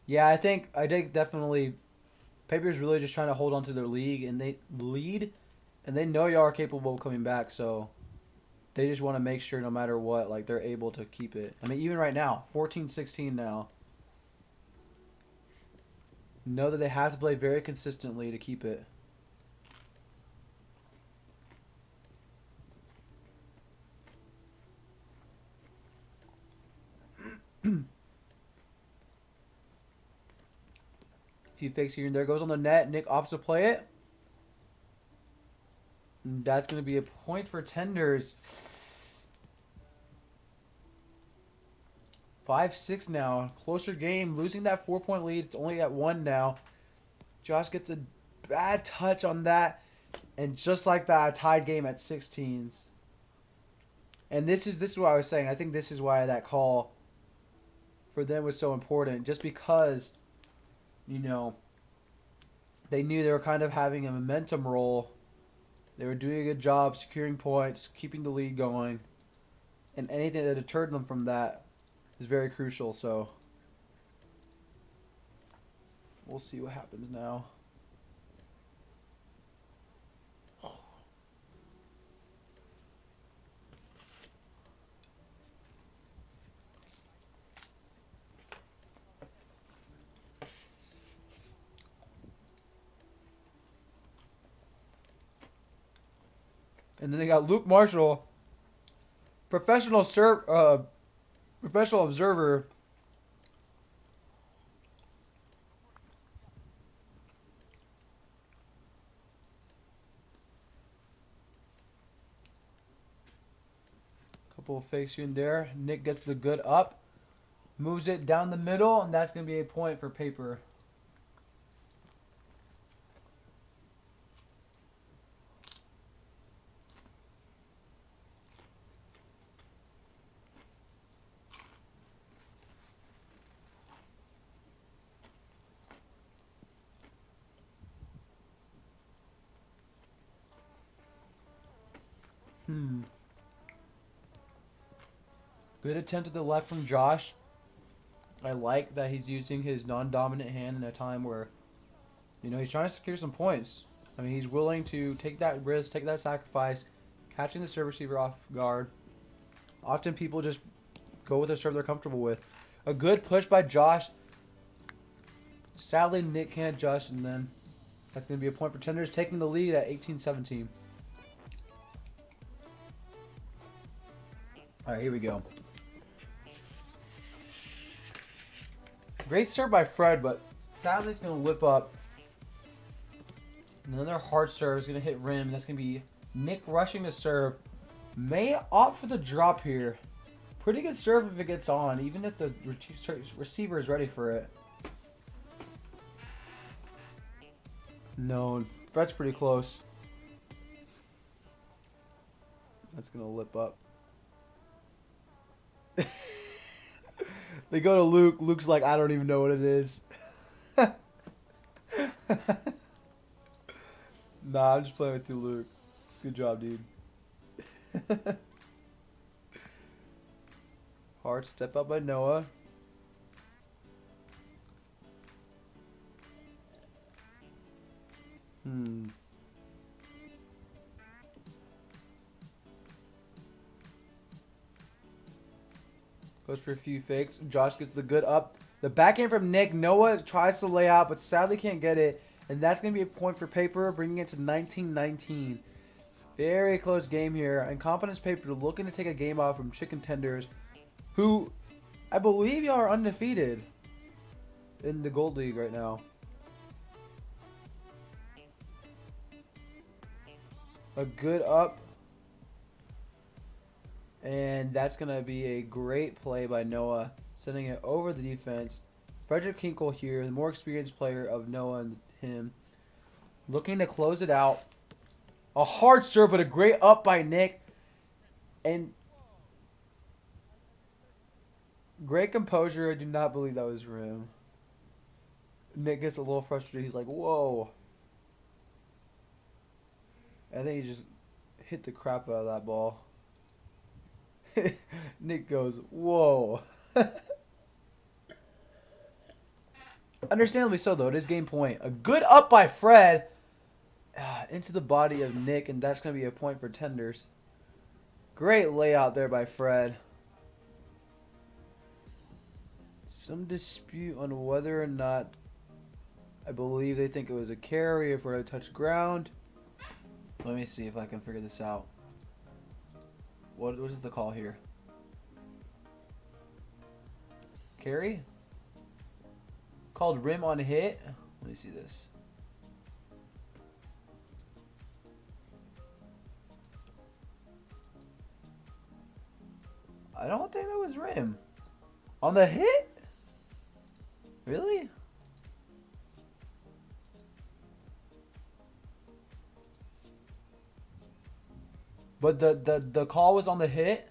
Yeah, I think definitely Paper's really just trying to hold on to their lead, and they know y'all are capable of coming back, so they just want to make sure no matter what, like, they're able to keep it. I mean, even right now, 14-16 now. Know that they have to play very consistently to keep it. Few fakes here and there. Goes on the net. Nick opts to play it. And that's going to be a point for Tenders. 5-6 now. Closer game. Losing that 4-point lead. It's only at 1 now. Josh gets a bad touch on that. And just like that, a tied game at 16s. And this is what I was saying. I think this is why that call for them was so important. Just because, you know, they knew they were kind of having a momentum roll. They were doing a good job securing points, keeping the lead going. And anything that deterred them from that is very crucial. So we'll see what happens now. And then they got Luke Marshall, professional observer. Couple of fakes here and there. Nick gets the good up, moves it down the middle, and that's going to be a point for Paper. Good attempt at the left from Josh. I like that he's using his non-dominant hand in a time where, he's trying to secure some points. I mean, he's willing to take that risk, take that sacrifice, catching the serve receiver off guard. Often people just go with a serve they're comfortable with. A good push by Josh. Sadly, Nick can't adjust, and then that's going to be a point for Tenders, taking the lead at 18-17. All right, here we go. Great serve by Fred, but sadly it's going to lip up. Another hard serve is going to hit rim. That's going to be Nick rushing to serve. May opt for the drop here. Pretty good serve if it gets on, even if the receiver is ready for it. No, Fred's pretty close. That's going to lip up. They go to Luke. Luke's like, I don't even know what it is. Nah, I'm just playing with you, Luke. Good job, dude. Hard step up by Noah. Goes for a few fakes. Josh gets the good up. The backhand from Nick. Noah tries to lay out, but sadly can't get it. And that's going to be a point for Paper, bringing it to 19-19. Very close game here. Incompetence Paper looking to take a game off from Chicken Tenders, who I believe y'all are undefeated in the Gold League right now. A good up. And that's going to be a great play by Noah, sending it over the defense. Frederick Kinkle here, the more experienced player of Noah and him, looking to close it out. A hard serve, but a great up by Nick. And great composure. I do not believe that was rim. Nick gets a little frustrated. He's like, whoa. I think he just hit the crap out of that ball. Nick goes, whoa. Understandably so, though. It is game point. A good up by Fred into the body of Nick, and that's going to be a point for Tenders. Great layout there by Fred. Some dispute on whether or not, I believe they think it was a carry if we're to touch ground. Let me see if I can figure this out. What is the call here? Carry? Called rim on hit? Let me see this. I don't think that was rim. On the hit? Really? But the call was on the hit?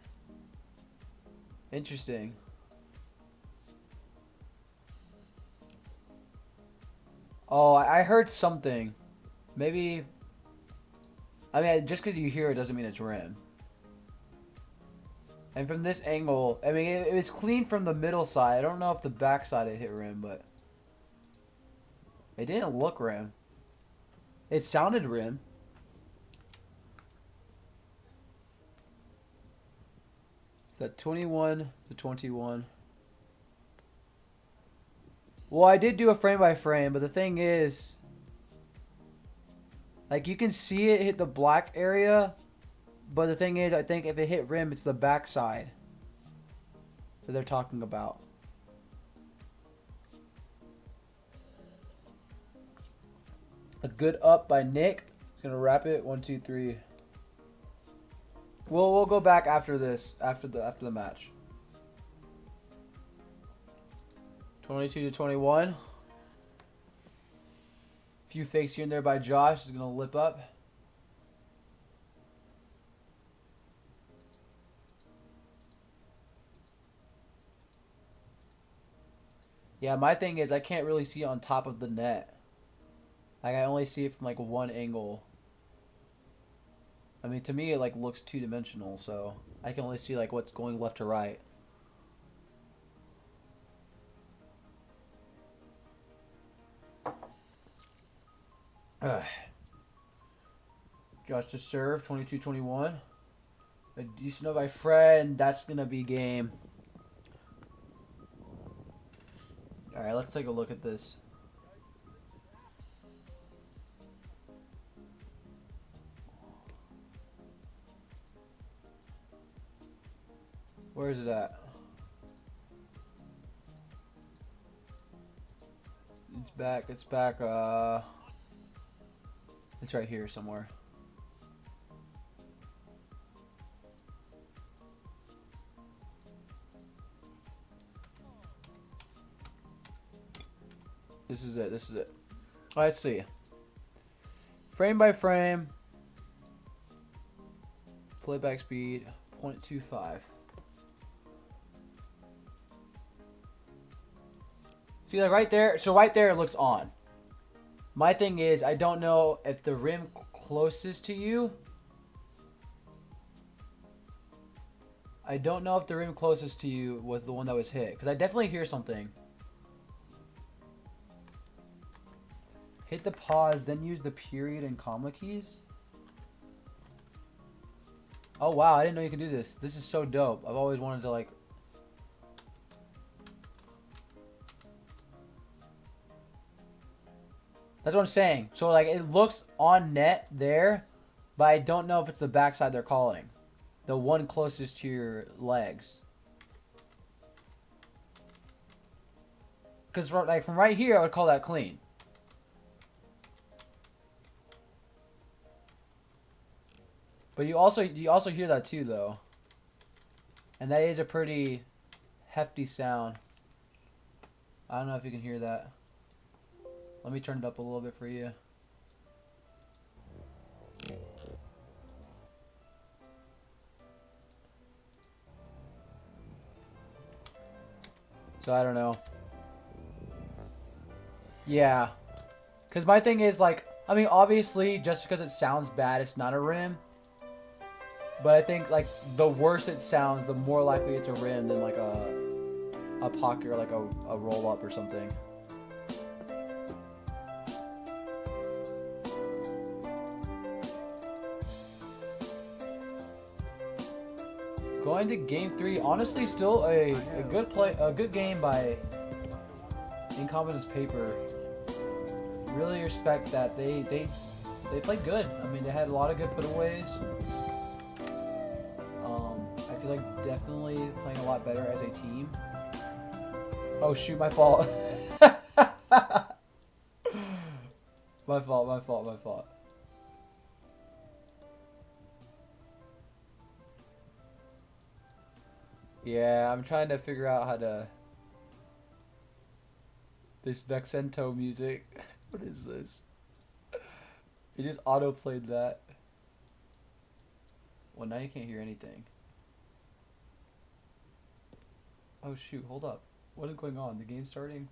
Interesting. Oh, I heard something. Maybe... I mean, just because you hear it doesn't mean it's rim. And from this angle, I mean, it was clean from the middle side. I don't know if the back side it hit rim, but... It didn't look rim. It sounded rim. That 21-21. Well, I did do a frame by frame, but the thing is, like, you can see it hit the black area, but the thing is, I think if it hit rim, it's the back side that they're talking about. A good up by Nick. He's gonna wrap it. 1, 2, 3. We'll go back after this, after the match. 22-21. Few fakes here and there by Josh. He's gonna lip up. Yeah, my thing is I can't really see on top of the net. Like, I only see it from like one angle. I mean, to me, it like looks two-dimensional, so I can only see like what's going left to right. Josh to serve, 22-21. A decent up by Fred. That's going to be game. All right, let's take a look at this. Where is it at? It's back. It's back. It's right here somewhere. This is it. This is it. Let's see. Frame by frame. Playback speed 0.25. See, like right there. So right there, it looks on. My thing is, I don't know if the rim closest to you. I don't know if the rim closest to you was the one that was hit, because I definitely hear something. Hit the pause, then use the period and comma keys. Oh wow, I didn't know you could do this. This is so dope. I've always wanted to like... That's what I'm saying. So like it looks on net there, but I don't know if it's the backside they're calling. The one closest to your legs. Because like from right here, I would call that clean. But you also hear that too, though. And that is a pretty hefty sound. I don't know if you can hear that. Let me turn it up a little bit for you. So I don't know. Yeah. Because my thing is like, I mean, obviously, just because it sounds bad, it's not a rim. But I think like the worse it sounds, the more likely it's a rim than like a pocket or like a roll up or something. Going to game 3, honestly, still a good game by Incompetence Paper. Really respect that they played good. I mean, they had a lot of good putaways. I feel like definitely playing a lot better as a team. Oh shoot, my fault. My fault. Yeah, I'm trying to figure out how to... This Vexento music. What is this? It just auto-played that. Well, now you can't hear anything. Oh shoot, hold up. What is going on? The game's starting?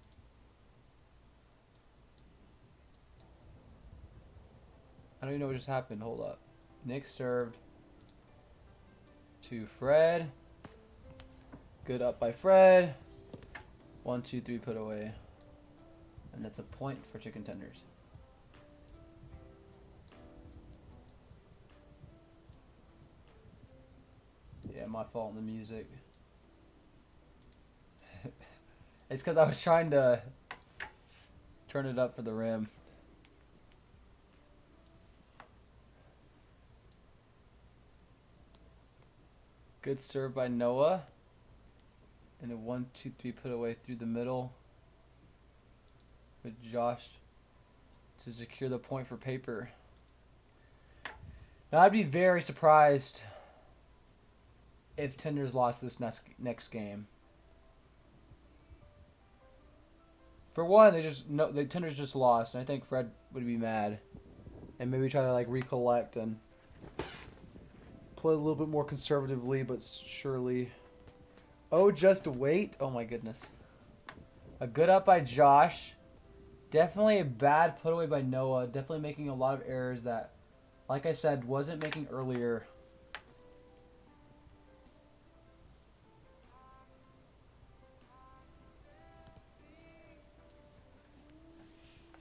I don't even know what just happened. Hold up. Nick served to Fred. Good up by Fred. 1, 2, 3 put away. And that's a point for chicken tenders. Yeah, my fault in the music. It's because I was trying to turn it up for the rim. Good serve by Noah. And a 1, 2, 3 put away through the middle with Josh to secure the point for Paper. Now I'd be very surprised if Tenders lost this next game. For one, the Tenders just lost, and I think Fred would be mad, and maybe try to like recollect and play a little bit more conservatively, but surely. Oh, just wait! Oh my goodness. A good up by Josh. Definitely a bad put away by Noah. Definitely making a lot of errors that, like I said, wasn't making earlier.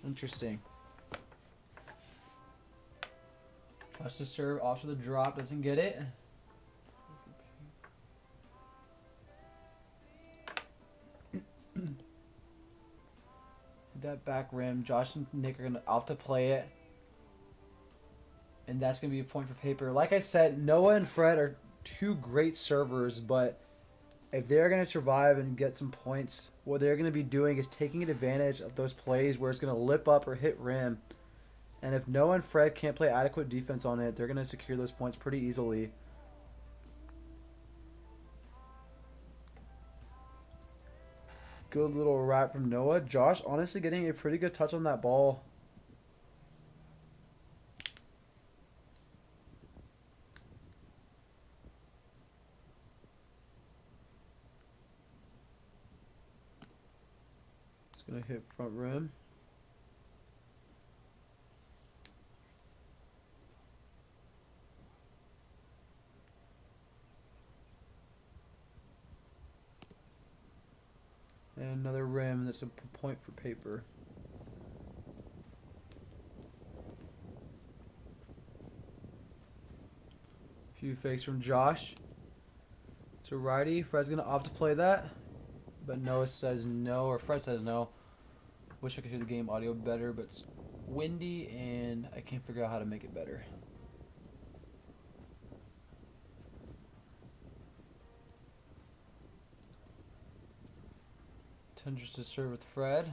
Interesting. Josh to serve off to the drop, doesn't get it. Hit that back rim. Josh and Nick are gonna opt to play it. And that's gonna be a point for paper. Like I said, Noah and Fred are two great servers, but if they're going to survive and get some points, what they're going to be doing is taking advantage of those plays where it's going to lip up or hit rim. And if Noah and Fred can't play adequate defense on it, they're going to secure those points pretty easily. Good little wrap from Noah. Josh honestly getting a pretty good touch on that ball. Gonna hit front rim. And another rim. That's a point for paper. Few fakes from Josh. It's a righty. Fred's gonna opt to play that, but Noah says no, or Fred says no. Wish I could hear the game audio better, but it's windy and I can't figure out how to make it better. Tenders to serve with Fred.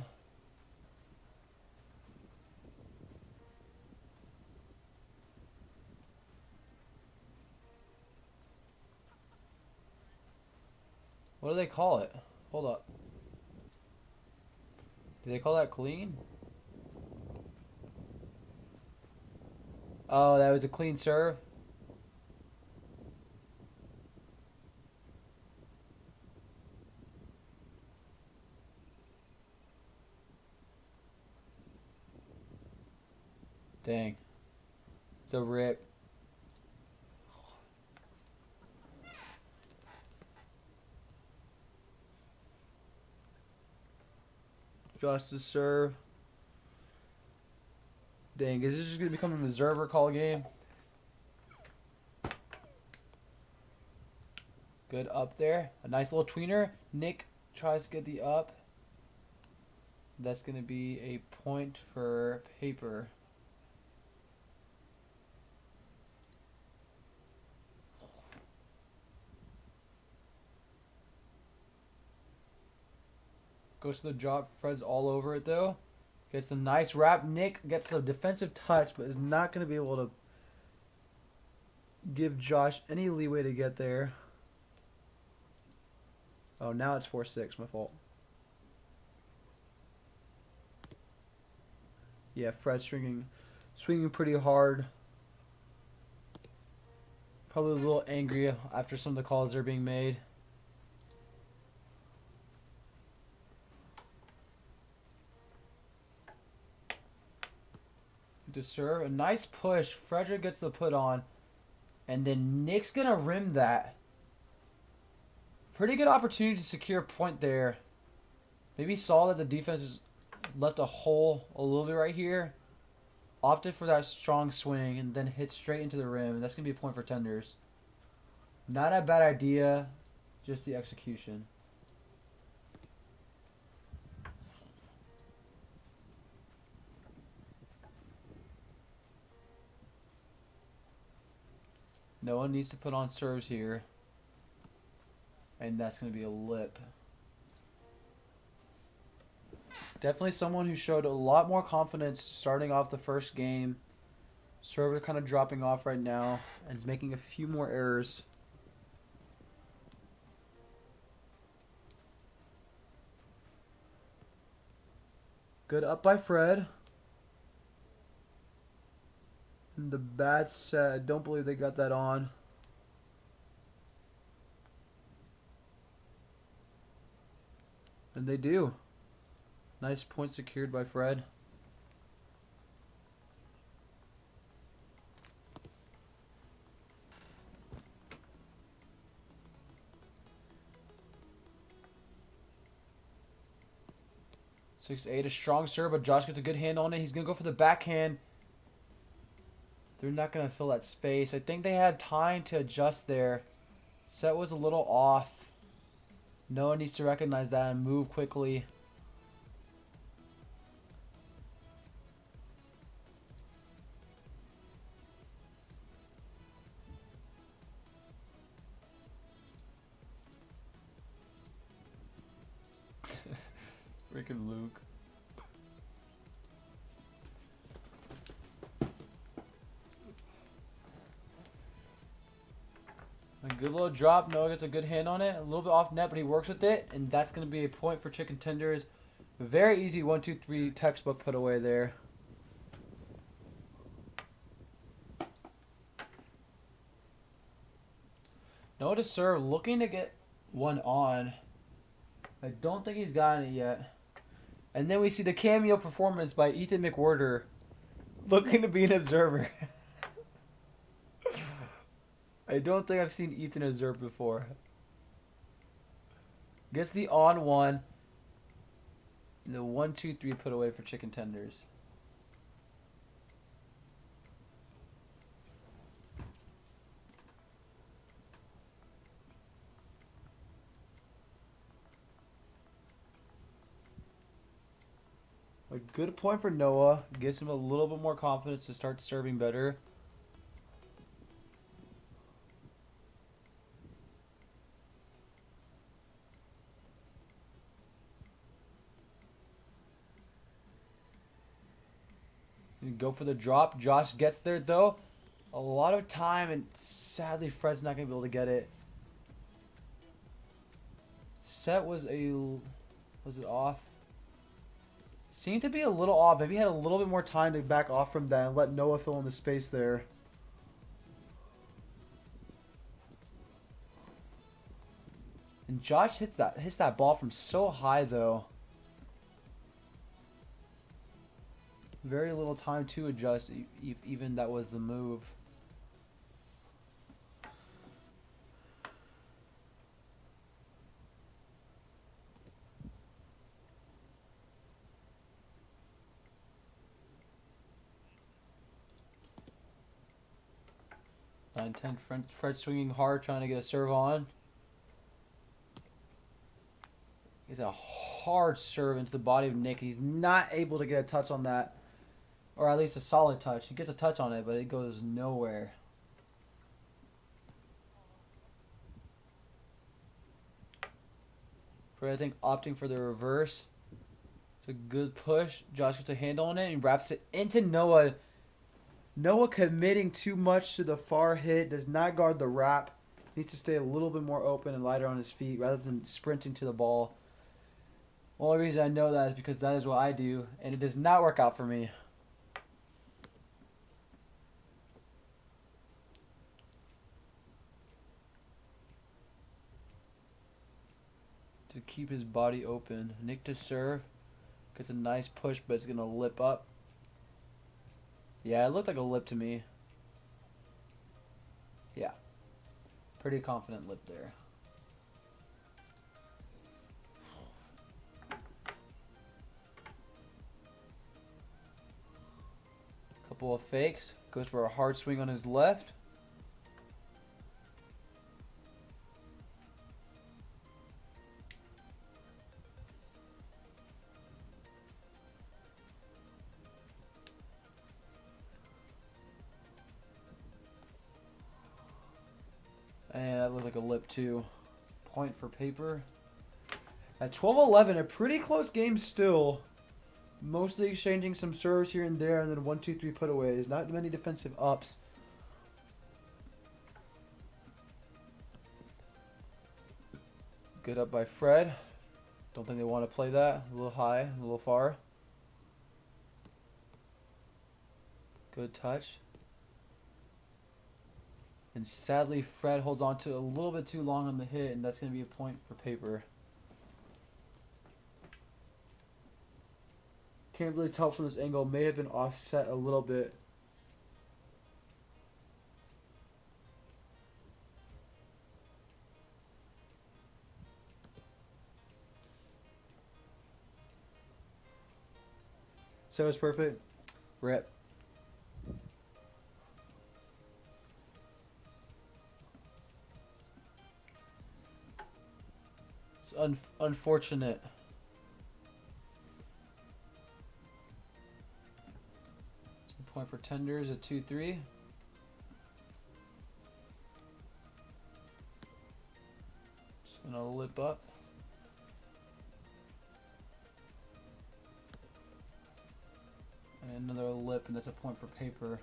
What do they call it? Hold up. Do they call that clean? Oh, that was a clean serve. Dang. It's a rip. Josh to serve. Dang, is this just going to become an observer call game? Good up there. A nice little tweener. Nick tries to get the up. That's going to be a point for paper. Goes to the drop. Fred's all over it though. Gets a nice wrap. Nick gets the defensive touch, but is not going to be able to give Josh any leeway to get there. Oh, now it's 4-6. My fault. Yeah, Fred's swinging pretty hard. Probably a little angry after some of the calls that are being made. To serve. A nice push. Frederick gets the put on. And then Nick's going to rim that. Pretty good opportunity to secure a point there. Maybe saw that the defense just left a hole a little bit right here. Opted for that strong swing and then hit straight into the rim. That's going to be a point for Tenders. Not a bad idea. Just the execution. No one needs to put on serves here. And that's going to be a lip. Definitely someone who showed a lot more confidence starting off the first game. Server kind of dropping off right now and is making a few more errors. Good up by Fred. And the bad set, I don't believe they got that on. And they do. Nice point secured by Fred. Six eight, a strong serve, but Josh gets a good hand on it. He's going to go for the backhand. They're not going to fill that space. I think they had time to adjust there. Set was a little off. Noah needs to recognize that and move quickly. Freaking Luke. A good little drop. Noah gets a good hand on it. A little bit off net, but he works with it. And that's going to be a point for chicken tenders. Very easy 1-2-3 textbook put away there. Noah to serve. Looking to get one on. I don't think he's gotten it yet. And then we see the cameo performance by Ethan McWhirter. Looking to be an observer. I don't think I've seen Ethan observe before. Gets the on one. The 1-2-3 put away for chicken tenders. A good point for Noah. Gives him a little bit more confidence to start serving better. Go for the drop. Josh gets there though. A lot of time, and sadly Fred's not going to be able to get it. Set was it off? Seemed to be a little off. Maybe he had a little bit more time to back off from that and let Noah fill in the space there. And Josh hits that ball from so high though. Very little time to adjust, if even that was the move. Fred swinging hard, trying to get a serve on. He's a hard serve into the body of Nick. He's not able to get a touch on that. Or at least a solid touch. He gets a touch on it, but it goes nowhere. Fred, I think, opting for the reverse. It's a good push. Josh gets a handle on it and wraps it into Noah. Noah committing too much to the far hit. Does not guard the wrap. Needs to stay a little bit more open and lighter on his feet rather than sprinting to the ball. Only reason I know that is because that is what I do, and it does not work out for me. To keep his body open. Nick to serve. Gets a nice push, but it's going to lip up. Yeah, it looked like a lip to me. Yeah. Pretty confident lip there. Couple of fakes. Goes for a hard swing on his left. And that looked like a lip too. Point for paper. At 12-11, a pretty close game still. Mostly exchanging some serves here and there, and then 1-2-3 putaways. Not many defensive ups. Good up by Fred. Don't think they want to play that. A little high, a little far. Good touch. And sadly, Fred holds on to a little bit too long on the hit, and that's going to be a point for paper. Can't really tell from this angle. May have been offset a little bit. So it's perfect. Rip. unfortunate. Point for tenders at 2-3. Just gonna lip up. And another lip, and that's a point for paper.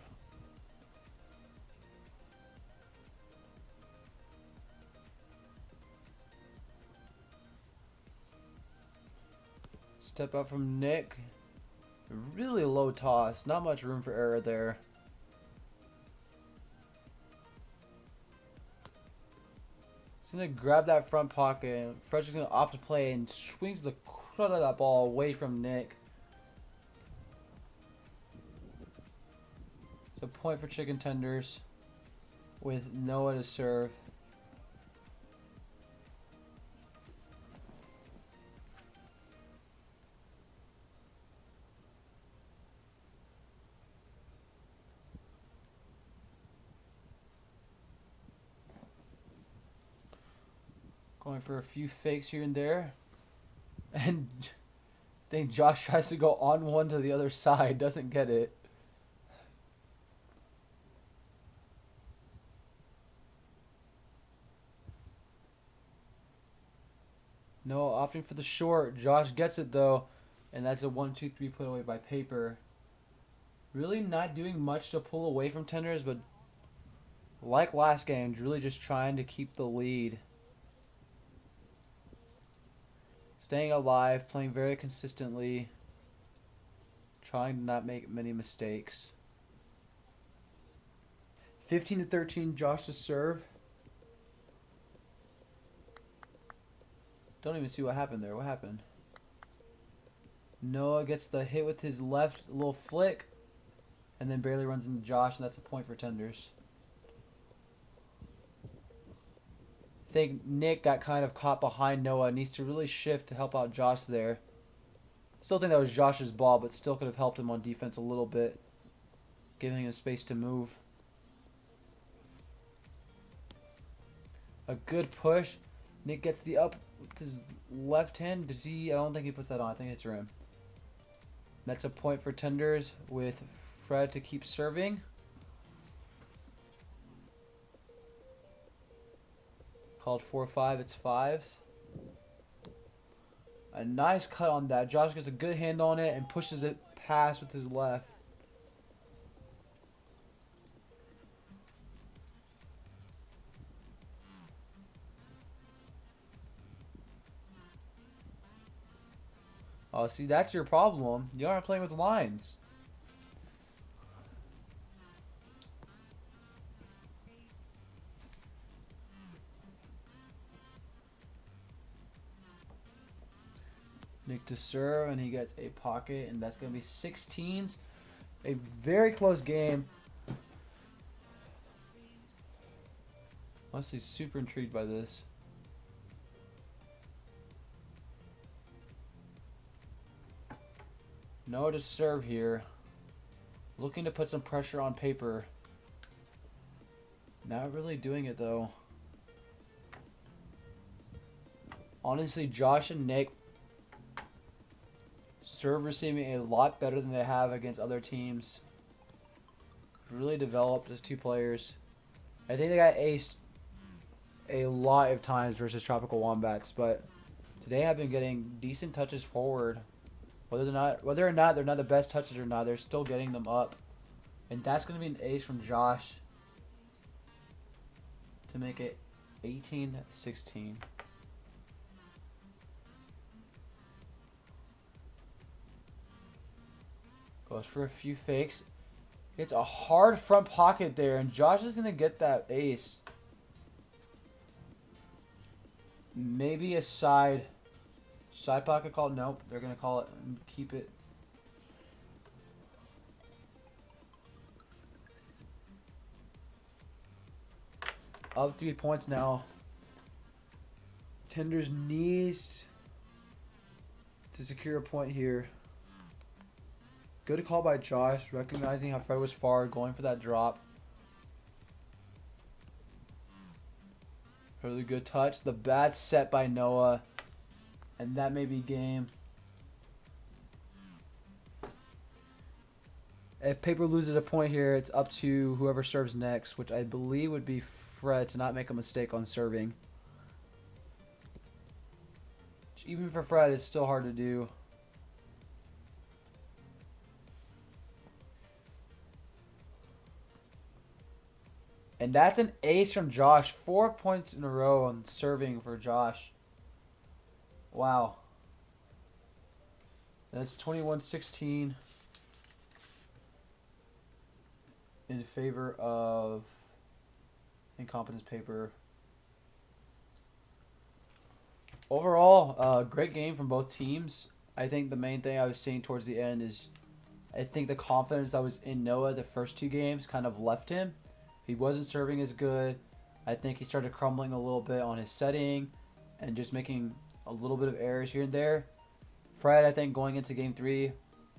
Step up from Nick. Really low toss. Not much room for error there. He's going to grab that front pocket. Frederick's going to opt to play and swings the crud of that ball away from Nick. It's a point for chicken tenders with Noah to serve. Going for a few fakes here and there. And I think Josh tries to go on one to the other side. Doesn't get it. No, opting for the short. Josh gets it though. And that's a 1-2-3 put away by paper. Really not doing much to pull away from tenders, but like last game, really just trying to keep the lead. Staying alive, playing very consistently, trying to not make many mistakes. 15-13, Josh to serve. Don't even see what happened there. What happened? Noah gets the hit with his left little flick, and then barely runs into Josh, and that's a point for tenders. I think Nick got kind of caught behind Noah. Needs to really shift to help out Josh there. Still think that was Josh's ball, but still could have helped him on defense a little bit, giving him space to move. A good push. Nick gets the up with his left hand. Does he? I don't think he puts that on. I think it's rim. That's a point for tenders with Fred to keep serving. Called 4-5, it's fives. A nice cut on that. Josh gets a good hand on it and pushes it past with his left. Oh, see, that's your problem. You aren't playing with lines. Nick to serve, and he gets a pocket, and that's going to be 16s. A very close game. Honestly, super intrigued by this. Noah to serve here. Looking to put some pressure on paper. Not really doing it, though. Honestly, Josh and Nick serve receiving a lot better than they have against other teams. Really developed as two players. I think they got aced a lot of times versus Tropical Wombats, but today have been getting decent touches forward. Whether or not they're not the best touches or not, they're still getting them up. And that's going to be an ace from Josh to make it 18-16. Goes for a few fakes. It's a hard front pocket there, and Josh is going to get that ace. Maybe a side pocket call. Nope, they're going to call it and keep it. Up 3 points now. Tenders needs to secure a point here. Good call by Josh, recognizing how Fred was far, going for that drop. Really good touch. The bad set by Noah. And that may be game. If Paper loses a point here, it's up to whoever serves next, which I believe would be Fred to not make a mistake on serving. Which even for Fred, it's still hard to do. And that's an ace from Josh. 4 points in a row on serving for Josh. Wow. That's 21-16 in favor of Incompetence Paper. Overall, great game from both teams. I think the main thing I was seeing towards the end is I think the confidence that was in Noah the first two games kind of left him. He wasn't serving as good. I think he started crumbling a little bit on his setting and just making a little bit of errors here and there. Fred, I think, going into Game 3, a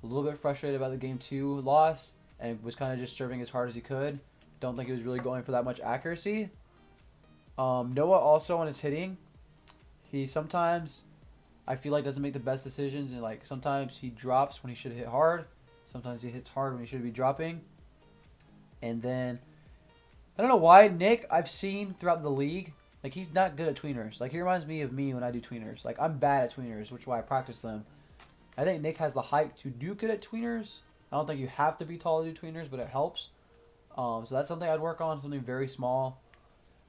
little bit frustrated about the Game 2 loss and was kind of just serving as hard as he could. Don't think he was really going for that much accuracy. Noah also on his hitting, he sometimes, I feel like, doesn't make the best decisions. And like sometimes he drops when he should hit hard. Sometimes he hits hard when he should be dropping. And then I don't know why Nick, I've seen throughout the league, like he's not good at tweeners. Like he reminds me of me when I do tweeners. Like I'm bad at tweeners, which is why I practice them. I think Nick has the height to do good at tweeners. I don't think you have to be tall to do tweeners, but it helps. So that's something I'd work on, something very small.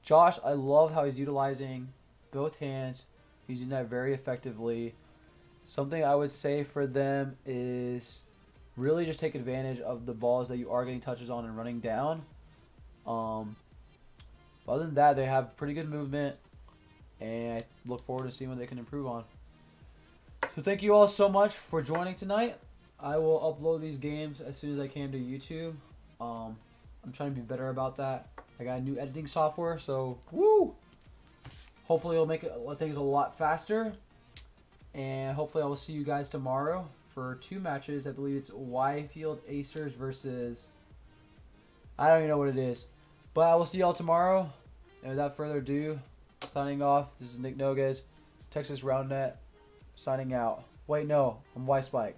Josh, I love how he's utilizing both hands, using that very effectively. Something I would say for them is really just take advantage of the balls that you are getting touches on and running down. Other than that, they have pretty good movement, and I look forward to seeing what they can improve on. So thank you all so much for joining tonight. I will upload these games as soon as I can to YouTube. I'm trying to be better about that. I got a new editing software, so woo! Hopefully it'll make things a lot faster. And hopefully I will see you guys tomorrow for 2 matches. I believe it's Yfield Acers versus, I don't even know what it is. But I will see y'all tomorrow. And without further ado, signing off. This is Nick Noguez, Texas Roundnet, signing out. Wait, no, I'm WySpike.